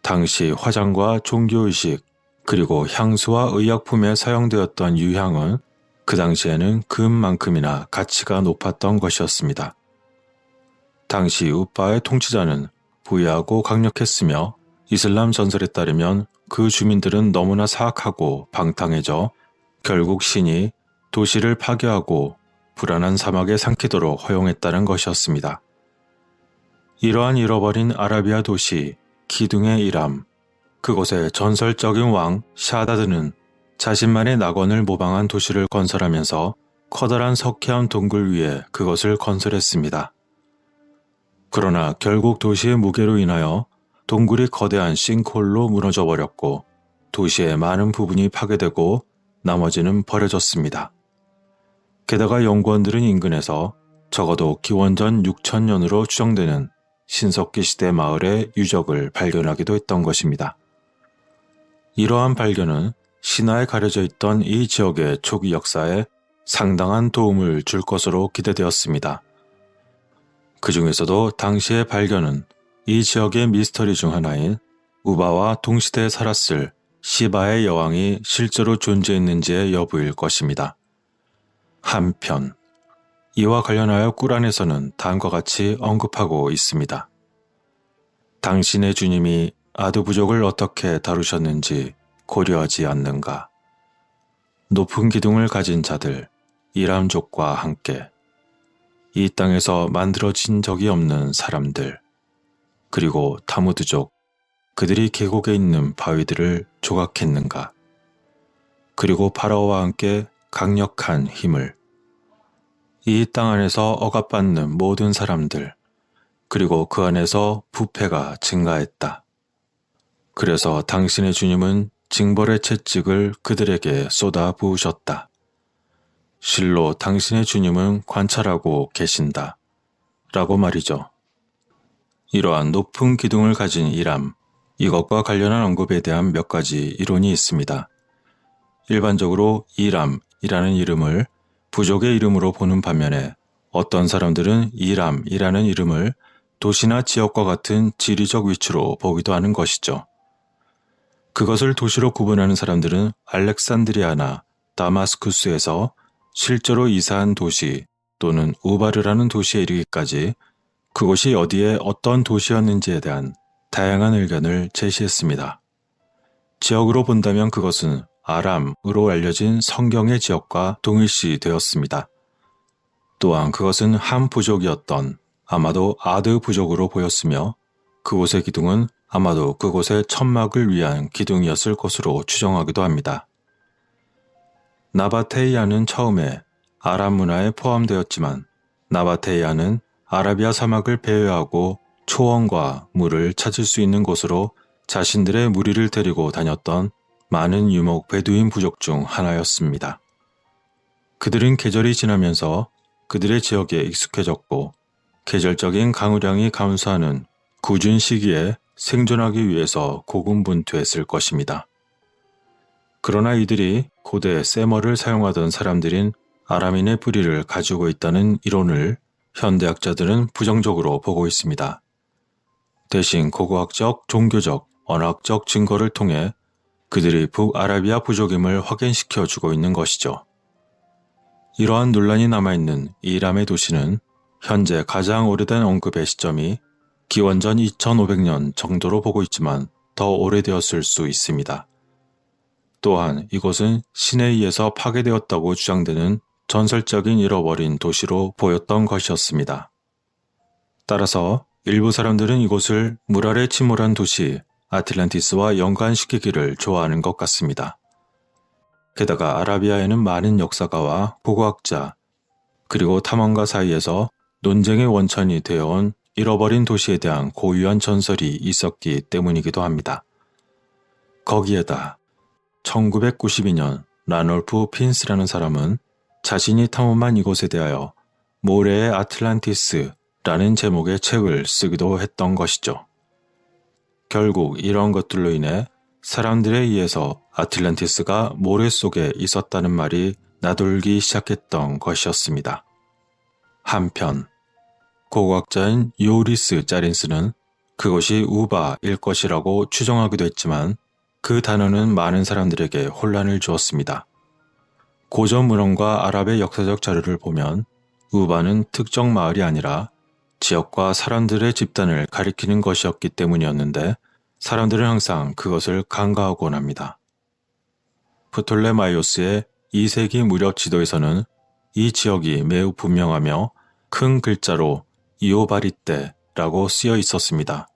당시 화장과 종교의식 그리고 향수와 의약품에 사용되었던 유향은 그 당시에는 금만큼이나 가치가 높았던 것이었습니다. 당시 우빠의 통치자는 부유하고 강력했으며 이슬람 전설에 따르면 그 주민들은 너무나 사악하고 방탕해져 결국 신이 도시를 파괴하고 불안한 사막에 삼키도록 허용했다는 것이었습니다. 이러한 잃어버린 아라비아 도시 기둥의 이람, 그곳의 전설적인 왕 샤다드는 자신만의 낙원을 모방한 도시를 건설하면서 커다란 석회암 동굴 위에 그것을 건설했습니다. 그러나 결국 도시의 무게로 인하여 동굴이 거대한 싱크홀로 무너져 버렸고 도시의 많은 부분이 파괴되고 나머지는 버려졌습니다. 게다가 연구원들은 인근에서 적어도 기원전 6000년으로 추정되는 신석기 시대 마을의 유적을 발견하기도 했던 것입니다. 이러한 발견은 신화에 가려져 있던 이 지역의 초기 역사에 상당한 도움을 줄 것으로 기대되었습니다. 그 중에서도 당시의 발견은 이 지역의 미스터리 중 하나인 우바와 동시대에 살았을 시바의 여왕이 실제로 존재했는지의 여부일 것입니다. 한편 이와 관련하여 꾸란에서는 다음과 같이 언급하고 있습니다. 당신의 주님이 아두 부족을 어떻게 다루셨는지 고려하지 않는가. 높은 기둥을 가진 자들 이람족과 함께 이 땅에서 만들어진 적이 없는 사람들 그리고 타무드족 그들이 계곡에 있는 바위들을 조각했는가. 그리고 파라오와 함께 강력한 힘을 이 땅 안에서 억압받는 모든 사람들 그리고 그 안에서 부패가 증가했다. 그래서 당신의 주님은 징벌의 채찍을 그들에게 쏟아 부으셨다. 실로 당신의 주님은 관찰하고 계신다. 라고 말이죠. 이러한 높은 기둥을 가진 이람, 이것과 관련한 언급에 대한 몇 가지 이론이 있습니다. 일반적으로 이람이라는 이름을 부족의 이름으로 보는 반면에 어떤 사람들은 이람이라는 이름을 도시나 지역과 같은 지리적 위치로 보기도 하는 것이죠. 그것을 도시로 구분하는 사람들은 알렉산드리아나 다마스쿠스에서 실제로 이사한 도시 또는 우바르라는 도시에 이르기까지 그곳이 어디에 어떤 도시였는지에 대한 다양한 의견을 제시했습니다. 지역으로 본다면 그것은 아람으로 알려진 성경의 지역과 동일시 되었습니다. 또한 그것은 한 부족이었던 아마도 아드 부족으로 보였으며 그곳의 기둥은 아마도 그곳의 천막을 위한 기둥이었을 것으로 추정하기도 합니다. 나바테이아는 처음에 아랍 문화에 포함되었지만 나바테이아는 아라비아 사막을 배회하고 초원과 물을 찾을 수 있는 곳으로 자신들의 무리를 데리고 다녔던 많은 유목 베두인 부족 중 하나였습니다. 그들은 계절이 지나면서 그들의 지역에 익숙해졌고 계절적인 강우량이 감소하는 궂은 시기에 생존하기 위해서 고군분투했을 것입니다. 그러나 이들이 고대 세머를 사용하던 사람들인 아람인의 뿌리를 가지고 있다는 이론을 현대학자들은 부정적으로 보고 있습니다. 대신 고고학적, 종교적, 언어학적 증거를 통해 그들이 북아라비아 부족임을 확인시켜 주고 있는 것이죠. 이러한 논란이 남아있는 이람의 도시는 현재 가장 오래된 언급의 시점이 기원전 2500년 정도로 보고 있지만 더 오래되었을 수 있습니다. 또한 이곳은 신에 의해서 파괴되었다고 주장되는 전설적인 잃어버린 도시로 보였던 것이었습니다. 따라서 일부 사람들은 이곳을 물 아래 침몰한 도시 아틀란티스와 연관시키기를 좋아하는 것 같습니다. 게다가 아라비아에는 많은 역사가와 고고학자 그리고 탐험가 사이에서 논쟁의 원천이 되어온 잃어버린 도시에 대한 고유한 전설이 있었기 때문이기도 합니다. 거기에다 1992년 라놀프 핀스라는 사람은 자신이 탐험한 이곳에 대하여 모래의 아틀란티스라는 제목의 책을 쓰기도 했던 것이죠. 결국 이런 것들로 인해 사람들에 의해서 아틀란티스가 모래 속에 있었다는 말이 나돌기 시작했던 것이었습니다. 한편 고고학자인 요리스 짜린스는 그것이 우바일 것이라고 추정하기도 했지만 그 단어는 많은 사람들에게 혼란을 주었습니다. 고전 문헌과 아랍의 역사적 자료를 보면 우바는 특정 마을이 아니라 지역과 사람들의 집단을 가리키는 것이었기 때문이었는데 사람들은 항상 그것을 간과하곤 합니다. 프톨레마이오스의 2세기 무렵 지도에서는 이 지역이 매우 분명하며 큰 글자로 이오바리떼라고 쓰여 있었습니다.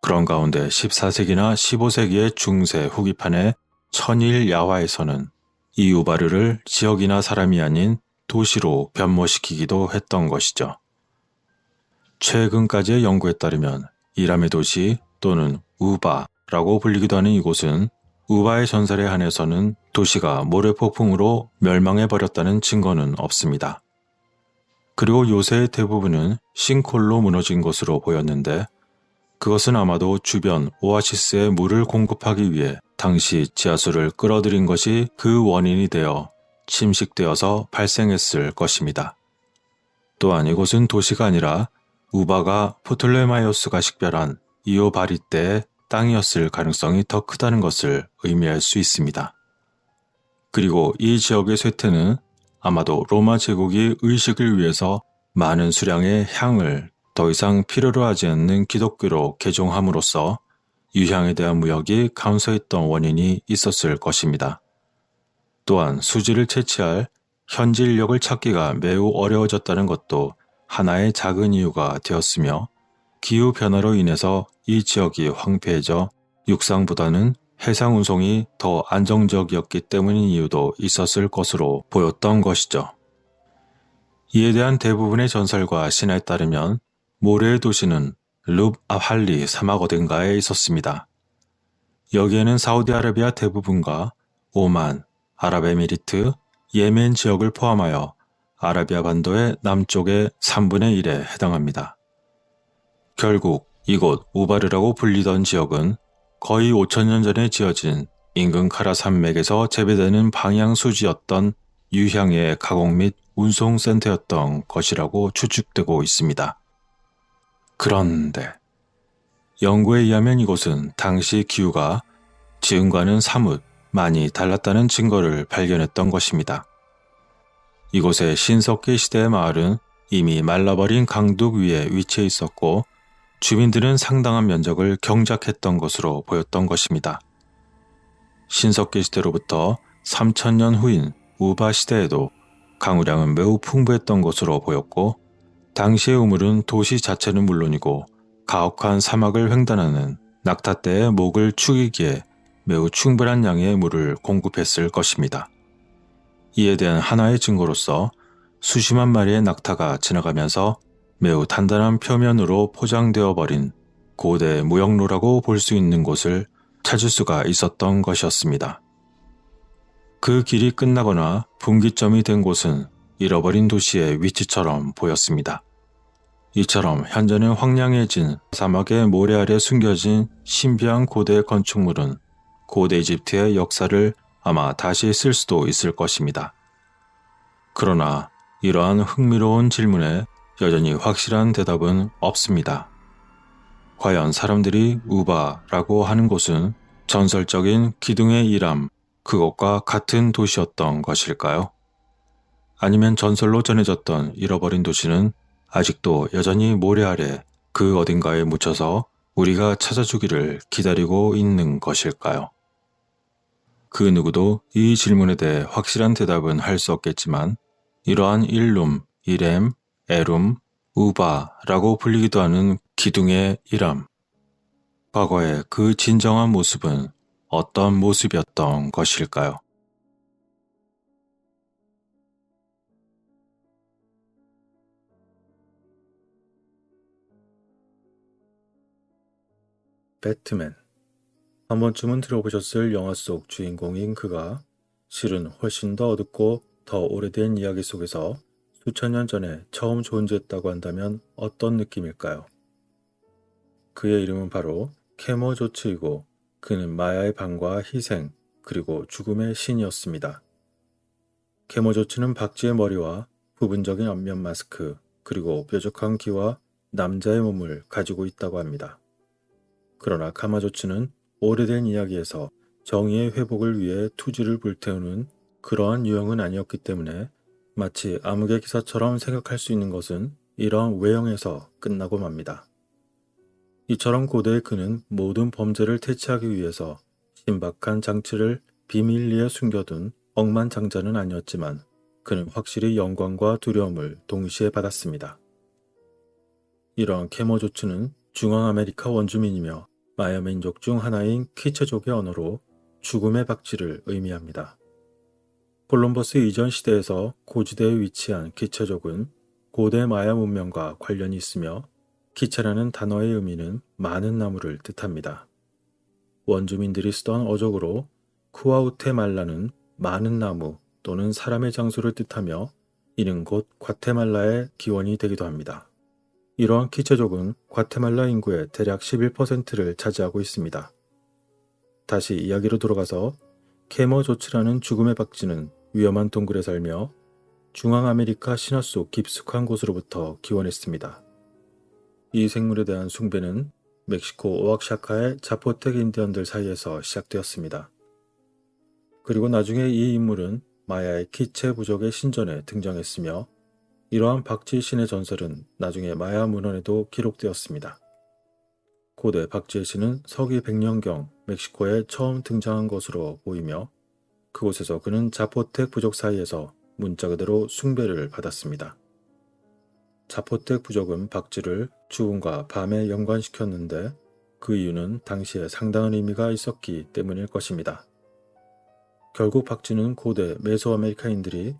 그런 가운데 14세기나 15세기의 중세 후기판의 천일 야화에서는 이 우바르를 지역이나 사람이 아닌 도시로 변모시키기도 했던 것이죠. 최근까지의 연구에 따르면 이람의 도시 또는 우바라고 불리기도 하는 이곳은 우바의 전설에 한해서는 도시가 모래폭풍으로 멸망해버렸다는 증거는 없습니다. 그리고 요새의 대부분은 싱크홀로 무너진 것으로 보였는데 그것은 아마도 주변 오아시스에 물을 공급하기 위해 당시 지하수를 끌어들인 것이 그 원인이 되어 침식되어서 발생했을 것입니다. 또한 이곳은 도시가 아니라 우바가 프톨레마이오스가 식별한 이오바리떼의 땅이었을 가능성이 더 크다는 것을 의미할 수 있습니다. 그리고 이 지역의 쇠퇴는 아마도 로마 제국이 의식을 위해서 많은 수량의 향을 더 이상 필요로 하지 않는 기독교로 개종함으로써 유향에 대한 무역이 감소했던 원인이 있었을 것입니다. 또한 수지를 채취할 현지 인력을 찾기가 매우 어려워졌다는 것도 하나의 작은 이유가 되었으며 기후변화로 인해서 이 지역이 황폐해져 육상보다는 해상 운송이 더 안정적이었기 때문인 이유도 있었을 것으로 보였던 것이죠. 이에 대한 대부분의 전설과 신화에 따르면 모래의 도시는 룹 아할리 사막 어딘가에 있었습니다. 여기에는 사우디아라비아 대부분과 오만, 아랍에미리트, 예멘 지역을 포함하여 아라비아 반도의 남쪽의 3분의 1에 해당합니다. 결국 이곳 우바르라고 불리던 지역은 거의 5,000년 전에 지어진 인근 카라 산맥에서 재배되는 방향수지였던 유향의 가공 및 운송센터였던 것이라고 추측되고 있습니다. 그런데 연구에 의하면 이곳은 당시 기후가 지금과는 사뭇 많이 달랐다는 증거를 발견했던 것입니다. 이곳의 신석기 시대의 마을은 이미 말라버린 강둑 위에 위치해 있었고 주민들은 상당한 면적을 경작했던 것으로 보였던 것입니다. 신석기 시대로부터 3000년 후인 우바 시대에도 강우량은 매우 풍부했던 것으로 보였고 당시의 우물은 도시 자체는 물론이고 가혹한 사막을 횡단하는 낙타떼의 목을 축이기에 매우 충분한 양의 물을 공급했을 것입니다. 이에 대한 하나의 증거로서 수십만 마리의 낙타가 지나가면서 매우 단단한 표면으로 포장되어 버린 고대 무역로라고 볼 수 있는 곳을 찾을 수가 있었던 것이었습니다. 그 길이 끝나거나 분기점이 된 곳은 잃어버린 도시의 위치처럼 보였습니다. 이처럼 현재는 황량해진 사막의 모래 아래 숨겨진 신비한 고대 건축물은 고대 이집트의 역사를 아마 다시 쓸 수도 있을 것입니다. 그러나 이러한 흥미로운 질문에 여전히 확실한 대답은 없습니다. 과연 사람들이 우바라고 하는 곳은 전설적인 기둥의 이람, 그것과 같은 도시였던 것일까요? 아니면 전설로 전해졌던 잃어버린 도시는 아직도 여전히 모래 아래 그 어딘가에 묻혀서 우리가 찾아주기를 기다리고 있는 것일까요? 그 누구도 이 질문에 대해 확실한 대답은 할 수 없겠지만 이러한 일룸, 이렘, 에룸, 우바라고 불리기도 하는 기둥의 이람, 과거의 그 진정한 모습은 어떤 모습이었던 것일까요? 배트맨. 한 번쯤은 들어보셨을 영화 속 주인공인 그가 실은 훨씬 더 어둡고 더 오래된 이야기 속에서 수천 년 전에 처음 존재했다고 한다면 어떤 느낌일까요? 그의 이름은 바로 케모조츠이고 그는 마야의 방과 희생 그리고 죽음의 신이었습니다. 케모조츠는 박쥐의 머리와 부분적인 안면 마스크 그리고 뾰족한 귀와 남자의 몸을 가지고 있다고 합니다. 그러나 카마조츠는 오래된 이야기에서 정의의 회복을 위해 투지를 불태우는 그러한 유형은 아니었기 때문에 마치 암흑의 기사처럼 생각할 수 있는 것은 이러한 외형에서 끝나고 맙니다. 이처럼 고대의 그는 모든 범죄를 퇴치하기 위해서 신박한 장치를 비밀리에 숨겨둔 억만장자는 아니었지만 그는 확실히 영광과 두려움을 동시에 받았습니다. 이러한 케모조츠는 중앙아메리카 원주민이며 마야 민족 중 하나인 퀴체족의 언어로 죽음의 박쥐를 의미합니다. 콜럼버스 이전 시대에서 고지대에 위치한 퀴체족은 고대 마야 문명과 관련이 있으며 퀴체라는 단어의 의미는 많은 나무를 뜻합니다. 원주민들이 쓰던 어족으로 쿠아우테말라는 많은 나무 또는 사람의 장소를 뜻하며 이는 곧 과테말라의 기원이 되기도 합니다. 이러한 퀴체족은 과테말라 인구의 대략 11%를 차지하고 있습니다. 다시 이야기로 돌아가서 케머조츠라는 죽음의 박쥐는 위험한 동굴에 살며 중앙아메리카 신화 속 깊숙한 곳으로부터 기원했습니다. 이 생물에 대한 숭배는 멕시코 오아샤카의 자포텍 인디언들 사이에서 시작되었습니다. 그리고 나중에 이 인물은 마야의 키체 부족의 신전에 등장했으며 이러한 박쥐 신의 전설은 나중에 마야 문헌에도 기록되었습니다. 고대 박쥐의 신은 서기 100년경 멕시코에 처음 등장한 것으로 보이며 그곳에서 그는 자포텍 부족 사이에서 문자 그대로 숭배를 받았습니다. 자포텍 부족은 박쥐를 죽음과 밤에 연관시켰는데 그 이유는 당시에 상당한 의미가 있었기 때문일 것입니다. 결국 박쥐는 고대 메소아메리카인들이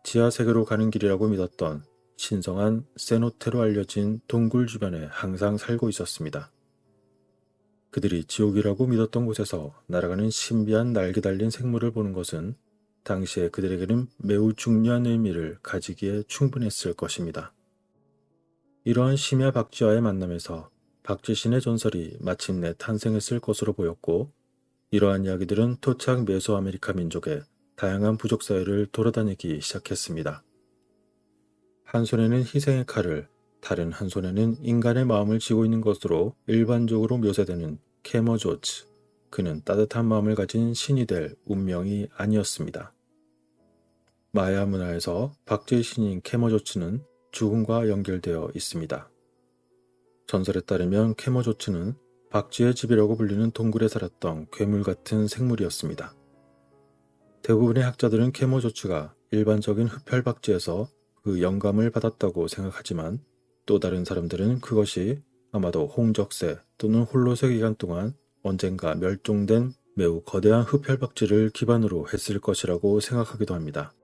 지하세계로 가는 길이라고 믿었던 신성한 세노테로 알려진 동굴 주변에 항상 살고 있었습니다. 그들이 지옥이라고 믿었던 곳에서 날아가는 신비한 날개 달린 생물을 보는 것은 당시에 그들에게는 매우 중요한 의미를 가지기에 충분했을 것입니다. 이러한 심야 박쥐와의 만남에서 박쥐신의 전설이 마침내 탄생했을 것으로 보였고 이러한 이야기들은 토착 메소아메리카 민족의 다양한 부족 사회를 돌아다니기 시작했습니다. 한 손에는 희생의 칼을, 다른 한 손에는 인간의 마음을 쥐고 있는 것으로 일반적으로 묘사되는 케머조츠, 그는 따뜻한 마음을 가진 신이 될 운명이 아니었습니다. 마야 문화에서 박쥐의 신인 케머조츠는 죽음과 연결되어 있습니다. 전설에 따르면 케머조츠는 박쥐의 집이라고 불리는 동굴에 살았던 괴물 같은 생물이었습니다. 대부분의 학자들은 케모조츠가 일반적인 흡혈박쥐에서 그 영감을 받았다고 생각하지만 또 다른 사람들은 그것이 아마도 홍적세 또는 홀로세 기간 동안 언젠가 멸종된 매우 거대한 흡혈박쥐를 기반으로 했을 것이라고 생각하기도 합니다.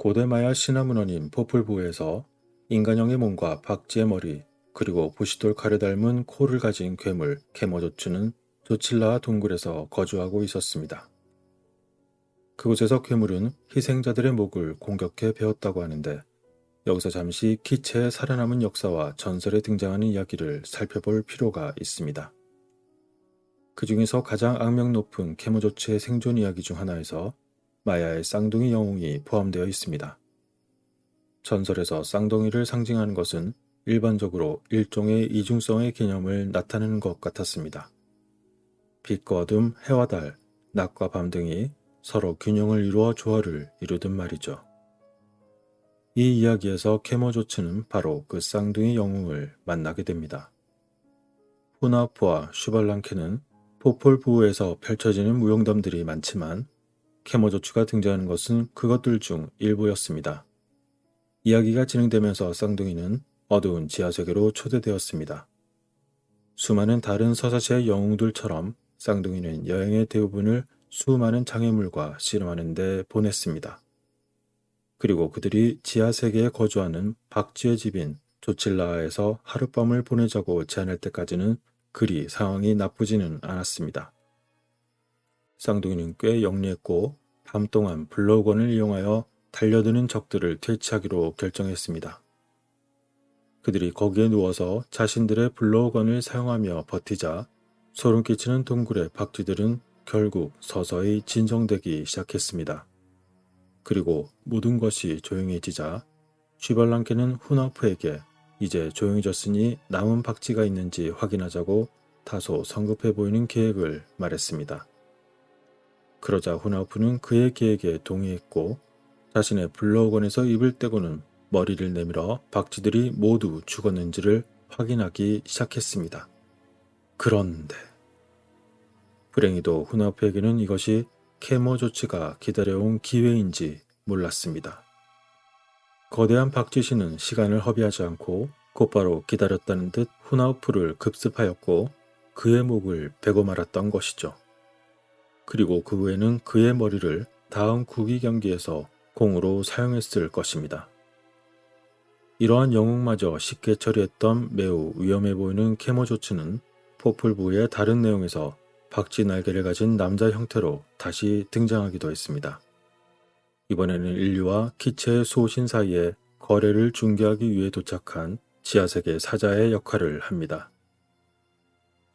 고대 마야 신화 문헌인 포풀부에서 인간형의 몸과 박쥐의 머리 그리고 부시돌 칼을 닮은 코를 가진 괴물 케모조츠는 조칠라와 동굴에서 거주하고 있었습니다. 그곳에서 괴물은 희생자들의 목을 공격해 베었다고 하는데 여기서 잠시 키체의 살아남은 역사와 전설에 등장하는 이야기를 살펴볼 필요가 있습니다. 그 중에서 가장 악명 높은 케모조츠의 생존 이야기 중 하나에서 마야의 쌍둥이 영웅이 포함되어 있습니다. 전설에서 쌍둥이를 상징하는 것은 일반적으로 일종의 이중성의 개념을 나타내는 것 같았습니다. 빛과 어둠, 해와 달, 낮과 밤 등이 서로 균형을 이루어 조화를 이루든 말이죠. 이 이야기에서 케모조츠는 바로 그 쌍둥이 영웅을 만나게 됩니다. 후나프와 슈발랑케는 포폴부에서 펼쳐지는 무용담들이 많지만 케모조츠가 등장하는 것은 그것들 중 일부였습니다. 이야기가 진행되면서 쌍둥이는 어두운 지하세계로 초대되었습니다. 수많은 다른 서사시의 영웅들처럼 쌍둥이는 여행의 대부분을 수많은 장애물과 씨름하는 데 보냈습니다. 그리고 그들이 지하세계에 거주하는 박쥐의 집인 조칠라에서 하룻밤을 보내자고 제안할 때까지는 그리 상황이 나쁘지는 않았습니다. 쌍둥이는 꽤 영리했고 밤 동안 블로우건을 이용하여 달려드는 적들을 퇴치하기로 결정했습니다. 그들이 거기에 누워서 자신들의 블로우건을 사용하며 버티자 소름 끼치는 동굴의 박쥐들은 결국 서서히 진정되기 시작했습니다. 그리고 모든 것이 조용해지자 쥐발랑케는 후나프에게 이제 조용해졌으니 남은 박쥐가 있는지 확인하자고 다소 성급해 보이는 계획을 말했습니다. 그러자 후나프는 그의 계획에 동의했고 자신의 블로우건에서 입을 떼고는 머리를 내밀어 박쥐들이 모두 죽었는지를 확인하기 시작했습니다. 그런데 불행히도 후나프에게는 이것이 케모조츠가 기다려온 기회인지 몰랐습니다. 거대한 박쥐신은 시간을 허비하지 않고 곧바로 기다렸다는 듯 후나우프를 급습하였고 그의 목을 베고 말았던 것이죠. 그리고 그 후에는 그의 머리를 다음 구기 경기에서 공으로 사용했을 것입니다. 이러한 영웅마저 쉽게 처리했던 매우 위험해 보이는 케모조츠는 포풀부의 다른 내용에서 박쥐 날개를 가진 남자 형태로 다시 등장하기도 했습니다. 이번에는 인류와 키체의 수호신 사이에 거래를 중개하기 위해 도착한 지하세계 사자의 역할을 합니다.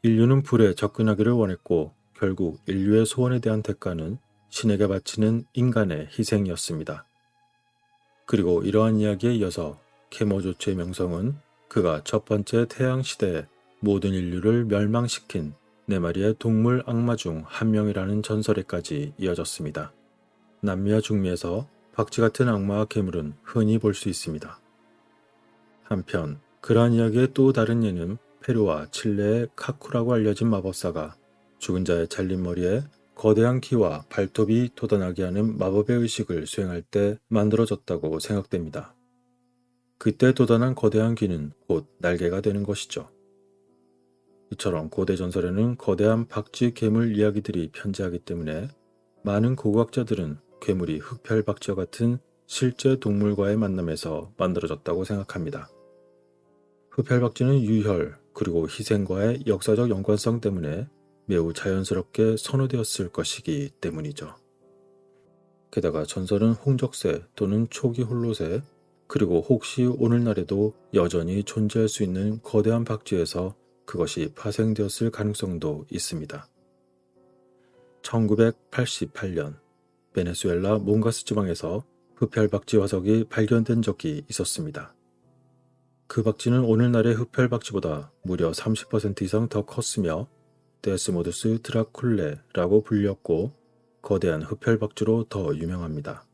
인류는 불에 접근하기를 원했고 결국 인류의 소원에 대한 대가는 신에게 바치는 인간의 희생이었습니다. 그리고 이러한 이야기에 이어서 케모조츠의 명성은 그가 첫 번째 태양시대에 모든 인류를 멸망시킨 네 마리의 동물 악마 중 한 명이라는 전설에까지 이어졌습니다. 남미와 중미에서 박쥐 같은 악마와 괴물은 흔히 볼 수 있습니다. 한편 그러한 이야기의 또 다른 예는 페루와 칠레의 카쿠라고 알려진 마법사가 죽은 자의 잘린 머리에 거대한 키와 발톱이 돋아나게 하는 마법의 의식을 수행할 때 만들어졌다고 생각됩니다. 그때 돋아난 거대한 귀는 곧 날개가 되는 것이죠. 이처럼 고대 전설에는 거대한 박쥐 괴물 이야기들이 편재하기 때문에 많은 고고학자들은 괴물이 흑별박쥐와 같은 실제 동물과의 만남에서 만들어졌다고 생각합니다. 흑별박쥐는 유혈 그리고 희생과의 역사적 연관성 때문에 매우 자연스럽게 선호되었을 것이기 때문이죠. 게다가 전설은 홍적새 또는 초기 홀로새 그리고 혹시 오늘날에도 여전히 존재할 수 있는 거대한 박쥐에서 그것이 파생되었을 가능성도 있습니다. 1988년 베네수엘라 몬가스 지방에서 흡혈박쥐 화석이 발견된 적이 있었습니다. 그 박쥐는 오늘날의 흡혈박쥐보다 무려 30% 이상 더 컸으며 데스모두스 드라쿨레라고 불렸고 거대한 흡혈박쥐로 더 유명합니다.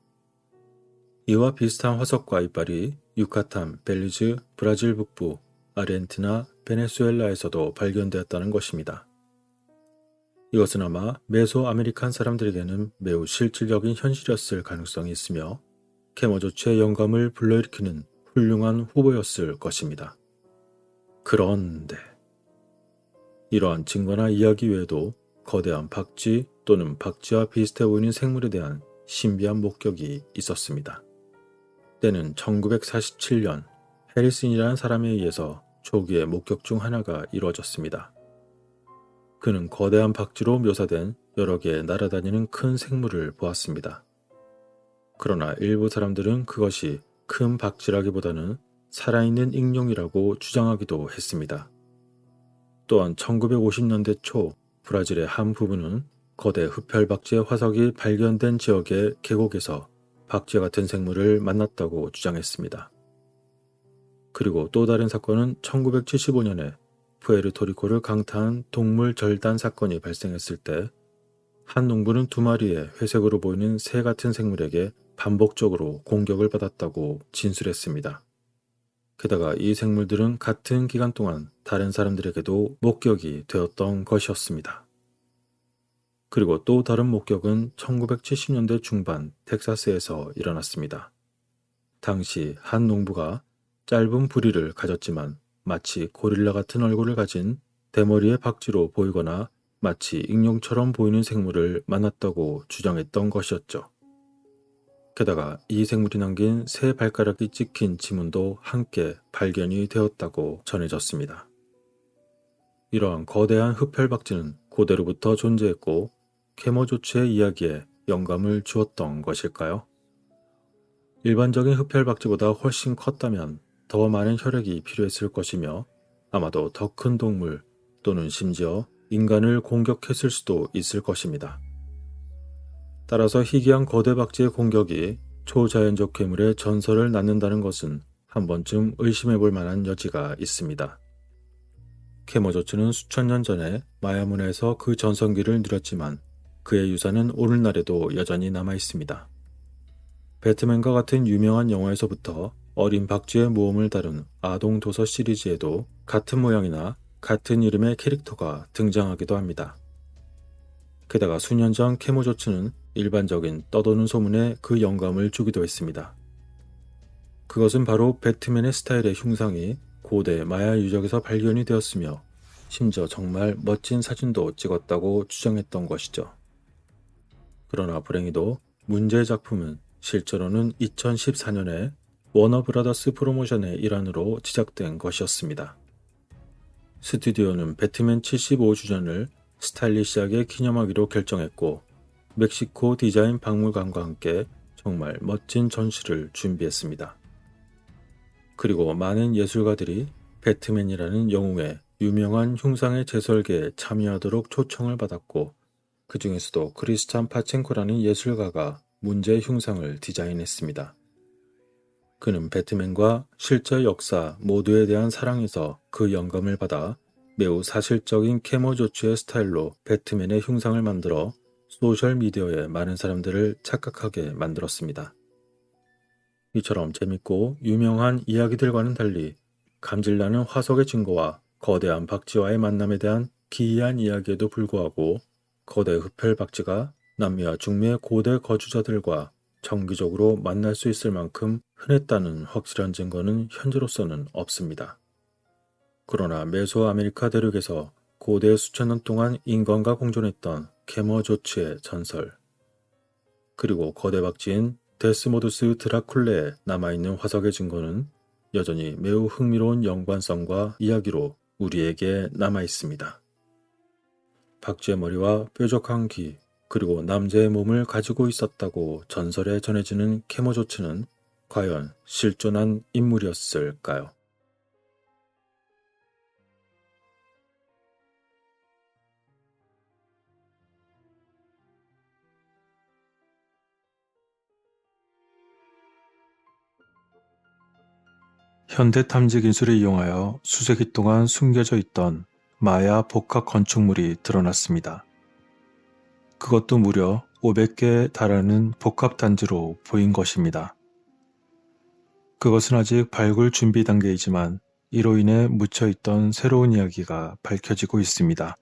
이와 비슷한 화석과 이빨이 유카탄, 벨리즈, 브라질 북부, 아르헨티나, 베네수엘라에서도 발견되었다는 것입니다. 이것은 아마 메소아메리칸 사람들에게는 매우 실질적인 현실이었을 가능성이 있으며 케모조츠의 영감을 불러일으키는 훌륭한 후보였을 것입니다. 그런데 이러한 증거나 이야기 외에도 거대한 박쥐 또는 박쥐와 비슷해 보이는 생물에 대한 신비한 목격이 있었습니다. 때는 1947년 해리슨이라는 사람에 의해서 초기의 목격 중 하나가 이루어졌습니다. 그는 거대한 박쥐로 묘사된 여러 개의 날아다니는 큰 생물을 보았습니다. 그러나 일부 사람들은 그것이 큰 박쥐라기보다는 살아있는 익룡이라고 주장하기도 했습니다. 또한 1950년대 초 브라질의 한 부부는 거대 흡혈박쥐의 화석이 발견된 지역의 계곡에서 박쥐 같은 생물을 만났다고 주장했습니다. 그리고 또 다른 사건은 1975년에 푸에르토리코를 강타한 동물 절단 사건이 발생했을 때 한 농부는 2마리의 회색으로 보이는 새 같은 생물에게 반복적으로 공격을 받았다고 진술했습니다. 게다가 이 생물들은 같은 기간 동안 다른 사람들에게도 목격이 되었던 것이었습니다. 그리고 또 다른 목격은 1970년대 중반 텍사스에서 일어났습니다. 당시 한 농부가 짧은 부리를 가졌지만 마치 고릴라 같은 얼굴을 가진 대머리의 박쥐로 보이거나 마치 익룡처럼 보이는 생물을 만났다고 주장했던 것이었죠. 게다가 이 생물이 남긴 새 발가락이 찍힌 지문도 함께 발견이 되었다고 전해졌습니다. 이러한 거대한 흡혈박쥐는 고대로부터 존재했고 캐머조츠의 이야기에 영감을 주었던 것일까요? 일반적인 흡혈박쥐보다 훨씬 컸다면 더 많은 혈액이 필요했을 것이며 아마도 더 큰 동물 또는 심지어 인간을 공격했을 수도 있을 것입니다. 따라서 희귀한 거대 박쥐의 공격이 초자연적 괴물의 전설을 낳는다는 것은 한 번쯤 의심해 볼 만한 여지가 있습니다. 캐머조츠는 수천 년 전에 마야 문화에서 그 전성기를 누렸지만 그의 유산은 오늘날에도 여전히 남아 있습니다. 배트맨과 같은 유명한 영화에서부터 어린 박쥐의 모험을 다룬 아동 도서 시리즈에도 같은 모양이나 같은 이름의 캐릭터가 등장하기도 합니다. 게다가 수년 전 캐머조츠는 일반적인 떠도는 소문에 그 영감을 주기도 했습니다. 그것은 바로 배트맨의 스타일의 흉상이 고대 마야 유적에서 발견이 되었으며 심지어 정말 멋진 사진도 찍었다고 주장했던 것이죠. 그러나 불행히도 문제의 작품은 실제로는 2014년에 워너브라더스 프로모션의 일환으로 제작된 것이었습니다. 스튜디오는 배트맨 75주년을 스타일리시하게 기념하기로 결정했고 멕시코 디자인 박물관과 함께 정말 멋진 전시를 준비했습니다. 그리고 많은 예술가들이 배트맨이라는 영웅의 유명한 흉상의 재설계에 참여하도록 초청을 받았고 그 중에서도 크리스찬 파첸코라는 예술가가 문제의 흉상을 디자인했습니다. 그는 배트맨과 실제 역사 모두에 대한 사랑에서 그 영감을 받아 매우 사실적인 캐머조츠의 스타일로 배트맨의 흉상을 만들어 소셜미디어에 많은 사람들을 착각하게 만들었습니다. 이처럼 재밌고 유명한 이야기들과는 달리 감질나는 화석의 증거와 거대한 박쥐와의 만남에 대한 기이한 이야기에도 불구하고 거대 흡혈박쥐가 남미와 중미의 고대 거주자들과 정기적으로 만날 수 있을 만큼 흔했다는 확실한 증거는 현재로서는 없습니다. 그러나 메소아메리카 대륙에서 고대 수천 년 동안 인간과 공존했던 캐머조츠의 전설, 그리고 거대 박쥐인 데스모두스 드라쿨레에 남아있는 화석의 증거는 여전히 매우 흥미로운 연관성과 이야기로 우리에게 남아있습니다. 박쥐의 머리와 뾰족한 귀, 그리고 남자의 몸을 가지고 있었다고 전설에 전해지는 캐머조츠는 과연 실존한 인물이었을까요? 현대 탐지 기술을 이용하여 수세기 동안 숨겨져 있던 마야 복합 건축물이 드러났습니다. 그것도 무려 500개에 달하는 복합 단지로 보인 것입니다. 그것은 아직 발굴 준비 단계이지만 이로 인해 묻혀있던 새로운 이야기가 밝혀지고 있습니다.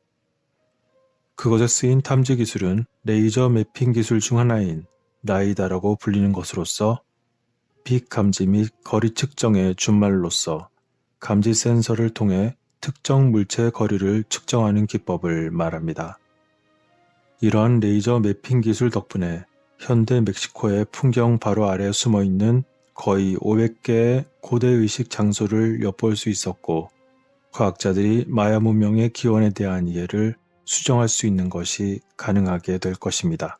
그것에 쓰인 탐지 기술은 레이저 매핑 기술 중 하나인 라이다라고 불리는 것으로서 빛 감지 및 거리 측정의 준말로서 감지 센서를 통해 특정 물체의 거리를 측정하는 기법을 말합니다. 이러한 레이저 매핑 기술 덕분에 현대 멕시코의 풍경 바로 아래 숨어있는 거의 500개의 고대 의식 장소를 엿볼 수 있었고 과학자들이 마야 문명의 기원에 대한 이해를 수정할 수 있는 것이 가능하게 될 것입니다.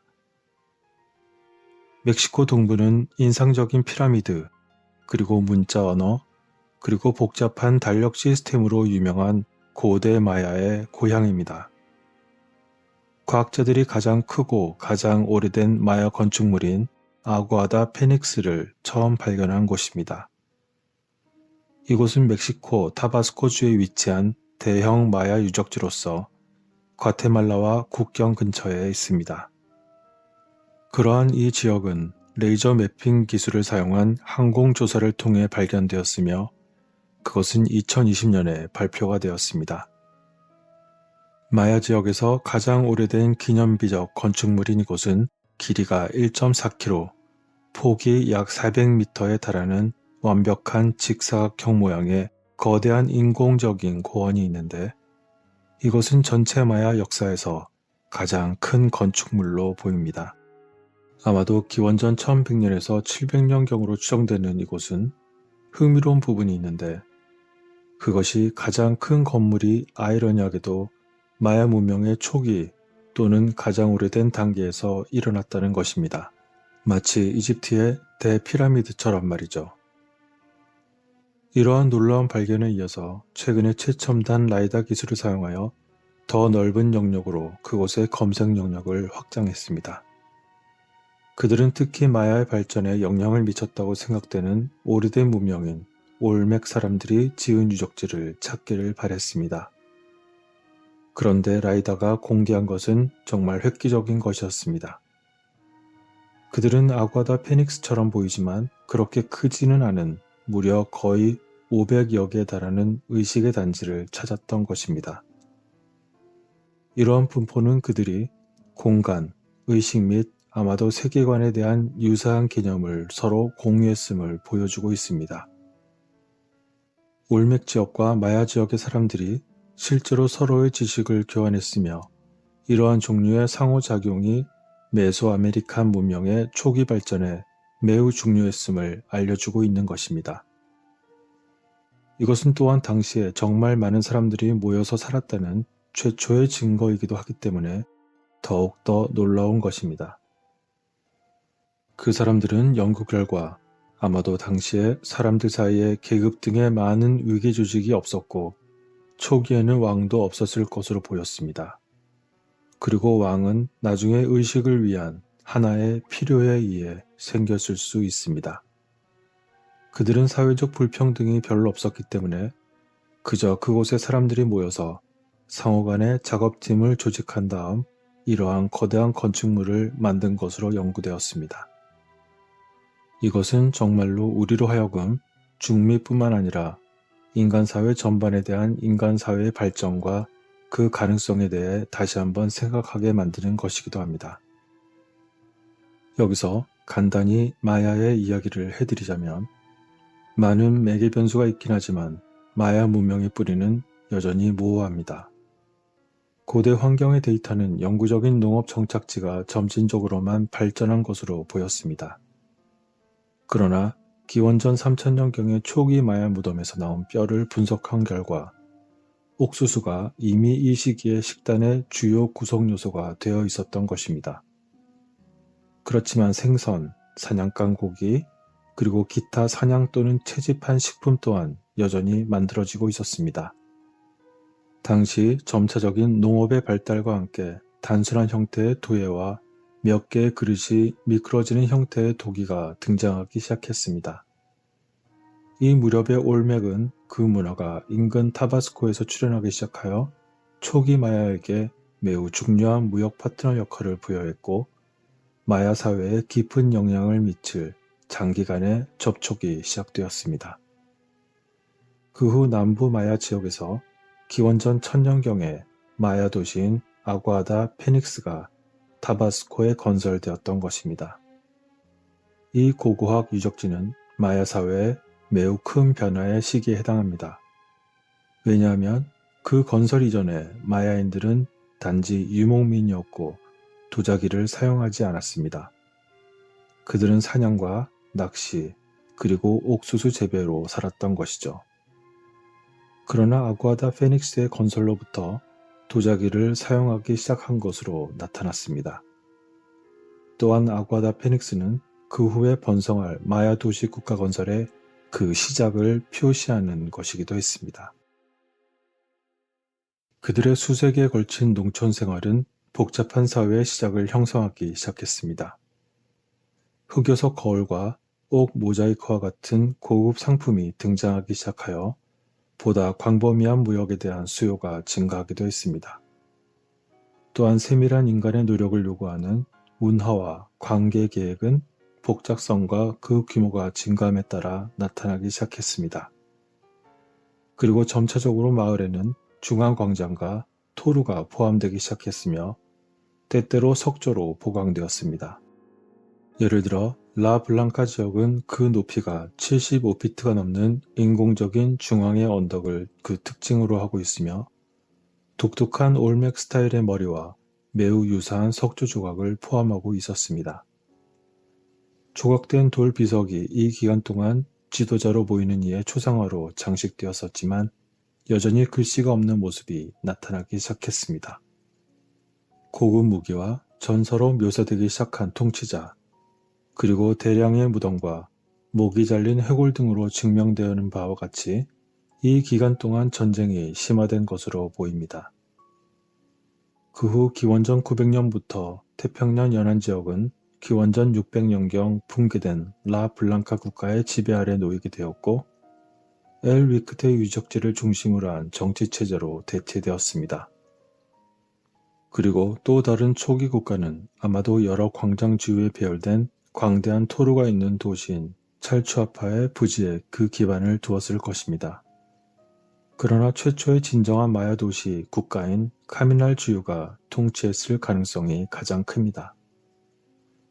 멕시코 동부는 인상적인 피라미드, 그리고 문자 언어, 그리고 복잡한 달력 시스템으로 유명한 고대 마야의 고향입니다. 과학자들이 가장 크고 가장 오래된 마야 건축물인 아구아다 페닉스를 처음 발견한 곳입니다. 이곳은 멕시코 타바스코주에 위치한 대형 마야 유적지로서 과테말라와 국경 근처에 있습니다. 그러한 이 지역은 레이저 매핑 기술을 사용한 항공 조사를 통해 발견되었으며 그것은 2020년에 발표가 되었습니다. 마야 지역에서 가장 오래된 기념비적 건축물인 이곳은 길이가 1.4km, 폭이 약 400m에 달하는 완벽한 직사각형 모양의 거대한 인공적인 고원이 있는데 이곳은 전체 마야 역사에서 가장 큰 건축물로 보입니다. 아마도 기원전 1100년에서 700년경으로 추정되는 이곳은 흥미로운 부분이 있는데 그것이 가장 큰 건물이 아이러니하게도 마야 문명의 초기 또는 가장 오래된 단계에서 일어났다는 것입니다. 마치 이집트의 대피라미드처럼 말이죠. 이러한 놀라운 발견에 이어서 최근에 최첨단 라이다 기술을 사용하여 더 넓은 영역으로 그곳의 검색 영역을 확장했습니다. 그들은 특히 마야의 발전에 영향을 미쳤다고 생각되는 오래된 문명인 올맥 사람들이 지은 유적지를 찾기를 바랬습니다. 그런데 라이다가 공개한 것은 정말 획기적인 것이었습니다. 그들은 아구아다 페닉스처럼 보이지만 그렇게 크지는 않은 무려 거의 500여 개에 달하는 의식의 단지를 찾았던 것입니다. 이러한 분포는 그들이 공간, 의식 및 아마도 세계관에 대한 유사한 개념을 서로 공유했음을 보여주고 있습니다. 올맥 지역과 마야 지역의 사람들이 실제로 서로의 지식을 교환했으며 이러한 종류의 상호작용이 메소아메리칸 문명의 초기 발전에 매우 중요했음을 알려주고 있는 것입니다. 이것은 또한 당시에 정말 많은 사람들이 모여서 살았다는 최초의 증거이기도 하기 때문에 더욱더 놀라운 것입니다. 그 사람들은 연구 결과 아마도 당시에 사람들 사이에 계급 등의 많은 위계 조직이 없었고 초기에는 왕도 없었을 것으로 보였습니다. 그리고 왕은 나중에 의식을 위한 하나의 필요에 의해 생겼을 수 있습니다. 그들은 사회적 불평등이 별로 없었기 때문에 그저 그곳에 사람들이 모여서 상호간의 작업팀을 조직한 다음 이러한 거대한 건축물을 만든 것으로 연구되었습니다. 이것은 정말로 우리로 하여금 중미뿐만 아니라 인간사회 전반에 대한 인간사회의 발전과 그 가능성에 대해 다시 한번 생각하게 만드는 것이기도 합니다. 여기서 간단히 마야의 이야기를 해드리자면 많은 매개 변수가 있긴 하지만 마야 문명의 뿌리는 여전히 모호합니다. 고대 환경의 데이터는 영구적인 농업 정착지가 점진적으로만 발전한 것으로 보였습니다. 그러나 기원전 3000년경의 초기 마야 무덤에서 나온 뼈를 분석한 결과 옥수수가 이미 이 시기의 식단의 주요 구성 요소가 되어 있었던 것입니다. 그렇지만 생선, 사냥감 고기, 그리고 기타 사냥 또는 채집한 식품 또한 여전히 만들어지고 있었습니다. 당시 점차적인 농업의 발달과 함께 단순한 형태의 도예와 몇 개의 그릇이 미끄러지는 형태의 도기가 등장하기 시작했습니다. 이 무렵의 올맥은 그 문화가 인근 타바스코에서 출현하기 시작하여 초기 마야에게 매우 중요한 무역 파트너 역할을 부여했고 마야 사회에 깊은 영향을 미칠 장기간의 접촉이 시작되었습니다. 그 후 남부 마야 지역에서 기원전 1000년경에 마야 도시인 아구아다 페닉스가 타바스코에 건설되었던 것입니다. 이 고고학 유적지는 마야 사회의 매우 큰 변화의 시기에 해당합니다. 왜냐하면 그 건설 이전에 마야인들은 단지 유목민이었고 도자기를 사용하지 않았습니다. 그들은 사냥과 낚시, 그리고 옥수수 재배로 살았던 것이죠. 그러나 아구아다 페닉스의 건설로부터 도자기를 사용하기 시작한 것으로 나타났습니다. 또한 아구아다 페닉스는 그 후에 번성할 마야 도시 국가 건설의 그 시작을 표시하는 것이기도 했습니다. 그들의 수세기에 걸친 농촌 생활은 복잡한 사회의 시작을 형성하기 시작했습니다. 흑요석 거울과 옥 모자이크와 같은 고급 상품이 등장하기 시작하여 보다 광범위한 무역에 대한 수요가 증가하기도 했습니다. 또한 세밀한 인간의 노력을 요구하는 운하와 관계 계획은 복잡성과 그 규모가 증가함에 따라 나타나기 시작했습니다. 그리고 점차적으로 마을에는 중앙광장과 토루가 포함되기 시작했으며 때때로 석조로 보강되었습니다. 예를 들어 라블랑카 지역은 그 높이가 75피트가 넘는 인공적인 중앙의 언덕을 그 특징으로 하고 있으며 독특한 올맥 스타일의 머리와 매우 유사한 석조 조각을 포함하고 있었습니다. 조각된 돌 비석이 이 기간 동안 지도자로 보이는 이의 초상화로 장식되었었지만 여전히 글씨가 없는 모습이 나타나기 시작했습니다. 고급 무기와 전서로 묘사되기 시작한 통치자, 그리고 대량의 무덤과 목이 잘린 해골 등으로 증명되는 바와 같이 이 기간 동안 전쟁이 심화된 것으로 보입니다. 그 후 기원전 900년부터 태평양 연안 지역은 기원전 600년경 붕괴된 라블랑카 국가의 지배 아래 놓이게 되었고 엘 위크테 유적지를 중심으로 한 정치체제로 대체되었습니다. 그리고 또 다른 초기 국가는 아마도 여러 광장주위에 배열된 광대한 토루가 있는 도시인 찰추아파의 부지에 그 기반을 두었을 것입니다. 그러나 최초의 진정한 마야 도시 국가인 카미날 주유가 통치했을 가능성이 가장 큽니다.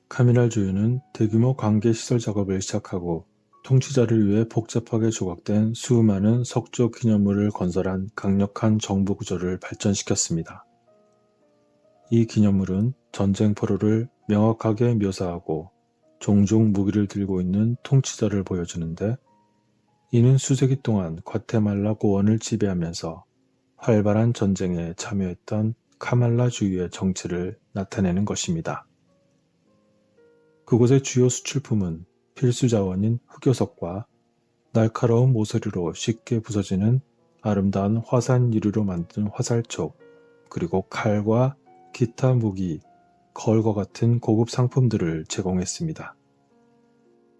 카미날 주유는 대규모 관계시설 작업을 시작하고 통치자를 위해 복잡하게 조각된 수많은 석조 기념물을 건설한 강력한 정부 구조를 발전시켰습니다. 이 기념물은 전쟁 포로를 명확하게 묘사하고 종종 무기를 들고 있는 통치자를 보여주는데 이는 수세기 동안 과테말라 고원을 지배하면서 활발한 전쟁에 참여했던 카말라 주유의 정체를 나타내는 것입니다. 그곳의 주요 수출품은 필수 자원인 흑요석과 날카로운 모서리로 쉽게 부서지는 아름다운 화산 유리로 만든 화살촉, 그리고 칼과 기타 무기, 거울과 같은 고급 상품들을 제공했습니다.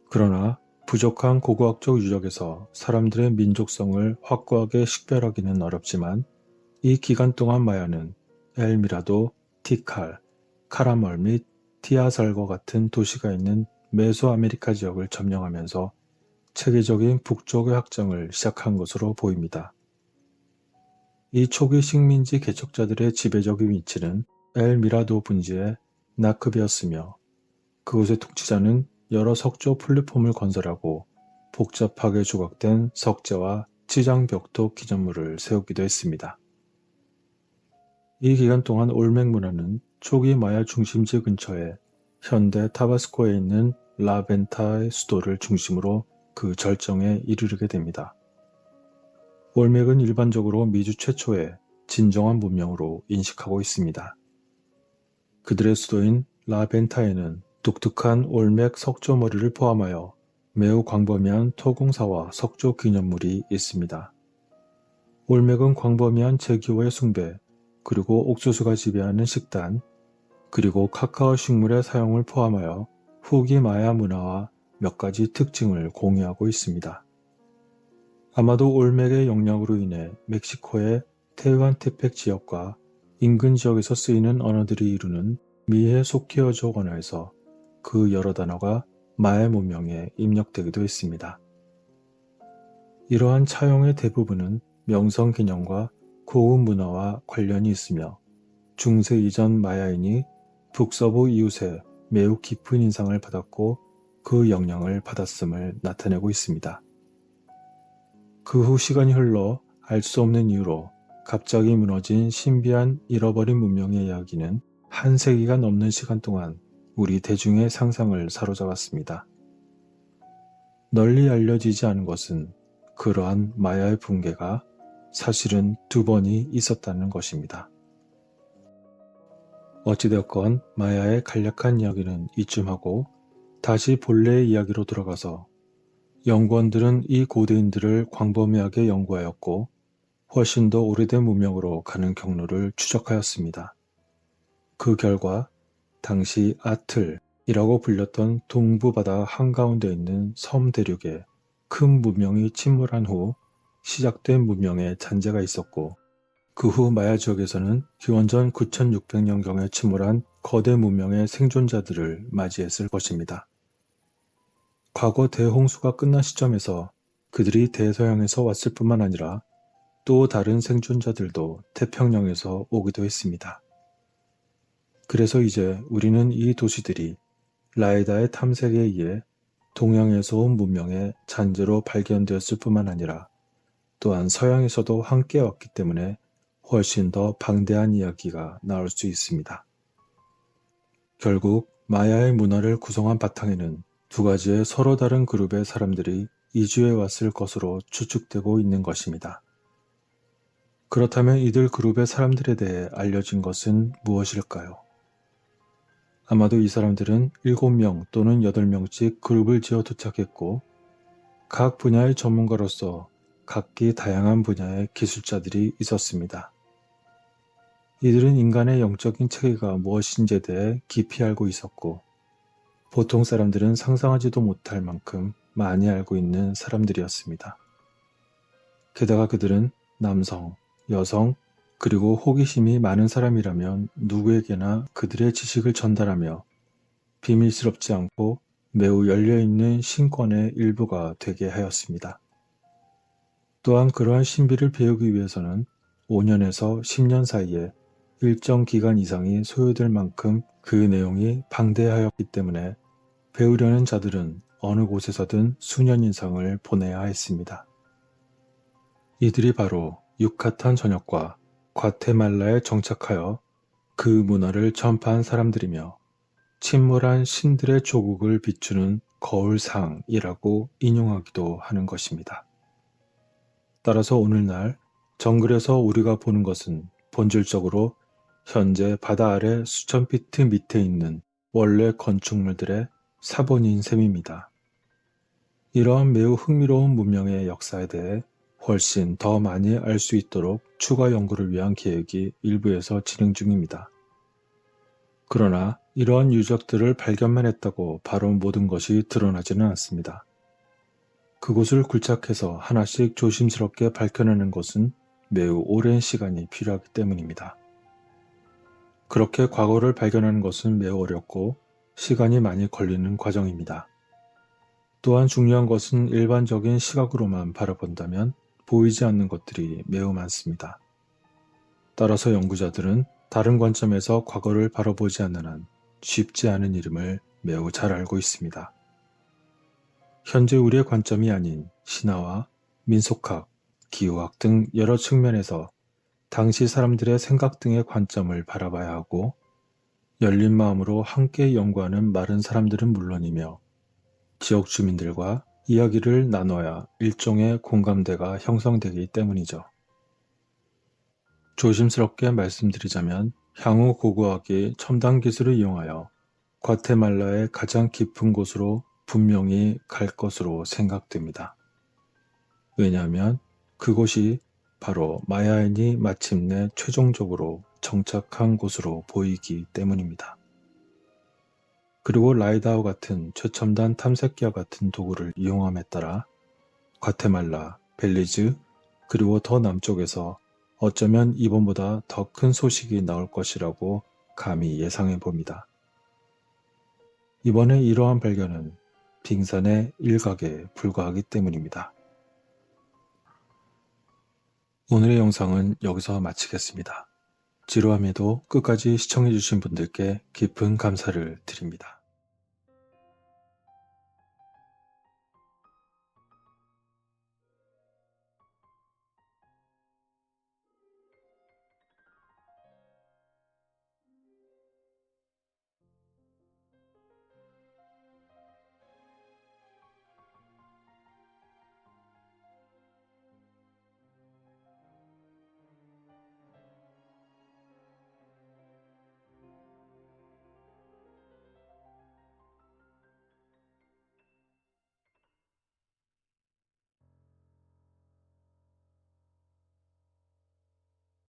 그러나 부족한 고고학적 유적에서 사람들의 민족성을 확고하게 식별하기는 어렵지만 이 기간 동안 마야는 엘미라도, 티칼, 카라멀 및 티아살과 같은 도시가 있는 메소아메리카 지역을 점령하면서 체계적인 북쪽의 확장을 시작한 것으로 보입니다. 이 초기 식민지 개척자들의 지배적인 위치는 엘미라도 분지의 나크비였으며 그곳의 통치자는 여러 석조 플랫폼을 건설하고 복잡하게 조각된 석재와 치장벽도 기념물을 세우기도 했습니다. 이 기간 동안 올맥 문화는 초기 마야 중심지 근처에 현대 타바스코에 있는 라벤타의 수도를 중심으로 그 절정에 이르게 됩니다. 올맥은 일반적으로 미주 최초의 진정한 문명으로 인식하고 있습니다. 그들의 수도인 라벤타에는 독특한 올맥 석조머리를 포함하여 매우 광범위한 토공사와 석조 기념물이 있습니다. 올맥은 광범위한 제기호의 숭배, 그리고 옥수수가 지배하는 식단, 그리고 카카오 식물의 사용을 포함하여 후기 마야 문화와 몇 가지 특징을 공유하고 있습니다. 아마도 올맥의 영향으로 인해 멕시코의 테후안테펙 지역과 인근 지역에서 쓰이는 언어들이 이루는 미해 소키어족 언어에서 그 여러 단어가 마야 문명에 입력되기도 했습니다. 이러한 차용의 대부분은 명성 개념과 고급 문화와 관련이 있으며 중세 이전 마야인이 북서부 이웃에 매우 깊은 인상을 받았고 그 영향을 받았음을 나타내고 있습니다. 그 후 시간이 흘러 알 수 없는 이유로 갑자기 무너진 신비한 잃어버린 문명의 이야기는 한 세기가 넘는 시간 동안 우리 대중의 상상을 사로잡았습니다. 널리 알려지지 않은 것은 그러한 마야의 붕괴가 사실은 2번이 있었다는 것입니다. 어찌되었건 마야의 간략한 이야기는 이쯤 하고 다시 본래의 이야기로 돌아가서 연구원들은 이 고대인들을 광범위하게 연구하였고 훨씬 더 오래된 문명으로 가는 경로를 추적하였습니다. 그 결과 당시 아틀이라고 불렸던 동부바다 한가운데 있는 섬 대륙에 큰 문명이 침몰한 후 시작된 문명의 잔재가 있었고 그 후 마야 지역에서는 기원전 9600년경에 침몰한 거대 문명의 생존자들을 맞이했을 것입니다. 과거 대홍수가 끝난 시점에서 그들이 대서양에서 왔을 뿐만 아니라 또 다른 생존자들도 태평양에서 오기도 했습니다. 그래서 이제 우리는 이 도시들이 라이다의 탐색에 의해 동양에서 온 문명의 잔재로 발견되었을 뿐만 아니라 또한 서양에서도 함께 왔기 때문에 훨씬 더 방대한 이야기가 나올 수 있습니다. 결국 마야의 문화를 구성한 바탕에는 2가지의 서로 다른 그룹의 사람들이 이주해 왔을 것으로 추측되고 있는 것입니다. 그렇다면 이들 그룹의 사람들에 대해 알려진 것은 무엇일까요? 아마도 이 사람들은 7명 또는 8명씩 그룹을 지어 도착했고 각 분야의 전문가로서 각기 다양한 분야의 기술자들이 있었습니다. 이들은 인간의 영적인 체계가 무엇인지에 대해 깊이 알고 있었고 보통 사람들은 상상하지도 못할 만큼 많이 알고 있는 사람들이었습니다. 게다가 그들은 남성, 여성, 그리고 호기심이 많은 사람이라면 누구에게나 그들의 지식을 전달하며 비밀스럽지 않고 매우 열려있는 신권의 일부가 되게 하였습니다. 또한 그러한 신비를 배우기 위해서는 5년에서 10년 사이에 일정 기간 이상이 소요될 만큼 그 내용이 방대하였기 때문에 배우려는 자들은 어느 곳에서든 수년 이상을 보내야 했습니다. 이들이 바로 유카탄 전역과 과테말라에 정착하여 그 문화를 전파한 사람들이며 침몰한 신들의 조국을 비추는 거울상이라고 인용하기도 하는 것입니다. 따라서 오늘날 정글에서 우리가 보는 것은 본질적으로 현재 바다 아래 수천 피트 밑에 있는 원래 건축물들의 사본인 셈입니다. 이러한 매우 흥미로운 문명의 역사에 대해 훨씬 더 많이 알 수 있도록 추가 연구를 위한 계획이 일부에서 진행 중입니다. 그러나 이러한 유적들을 발견만 했다고 바로 모든 것이 드러나지는 않습니다. 그곳을 굴착해서 하나씩 조심스럽게 밝혀내는 것은 매우 오랜 시간이 필요하기 때문입니다. 그렇게 과거를 발견하는 것은 매우 어렵고 시간이 많이 걸리는 과정입니다. 또한 중요한 것은 일반적인 시각으로만 바라본다면 보이지 않는 것들이 매우 많습니다. 따라서 연구자들은 다른 관점에서 과거를 바라보지 않는 한 쉽지 않은 일임을 매우 잘 알고 있습니다. 현재 우리의 관점이 아닌 신화와 민속학, 기후학 등 여러 측면에서 당시 사람들의 생각 등의 관점을 바라봐야 하고 열린 마음으로 함께 연구하는 마른 사람들은 물론이며 지역 주민들과 이야기를 나눠야 일종의 공감대가 형성되기 때문이죠. 조심스럽게 말씀드리자면 향후 고고학이 첨단 기술을 이용하여 과테말라의 가장 깊은 곳으로 분명히 갈 것으로 생각됩니다. 왜냐하면 그곳이 바로 마야인이 마침내 최종적으로 정착한 곳으로 보이기 때문입니다. 그리고 라이다와 같은 최첨단 탐색기와 같은 도구를 이용함에 따라 과테말라, 벨리즈, 그리고 더 남쪽에서 어쩌면 이번보다 더 큰 소식이 나올 것이라고 감히 예상해 봅니다. 이번에 이러한 발견은 빙산의 일각에 불과하기 때문입니다. 오늘의 영상은 여기서 마치겠습니다. 지루함에도 끝까지 시청해주신 분들께 깊은 감사를 드립니다.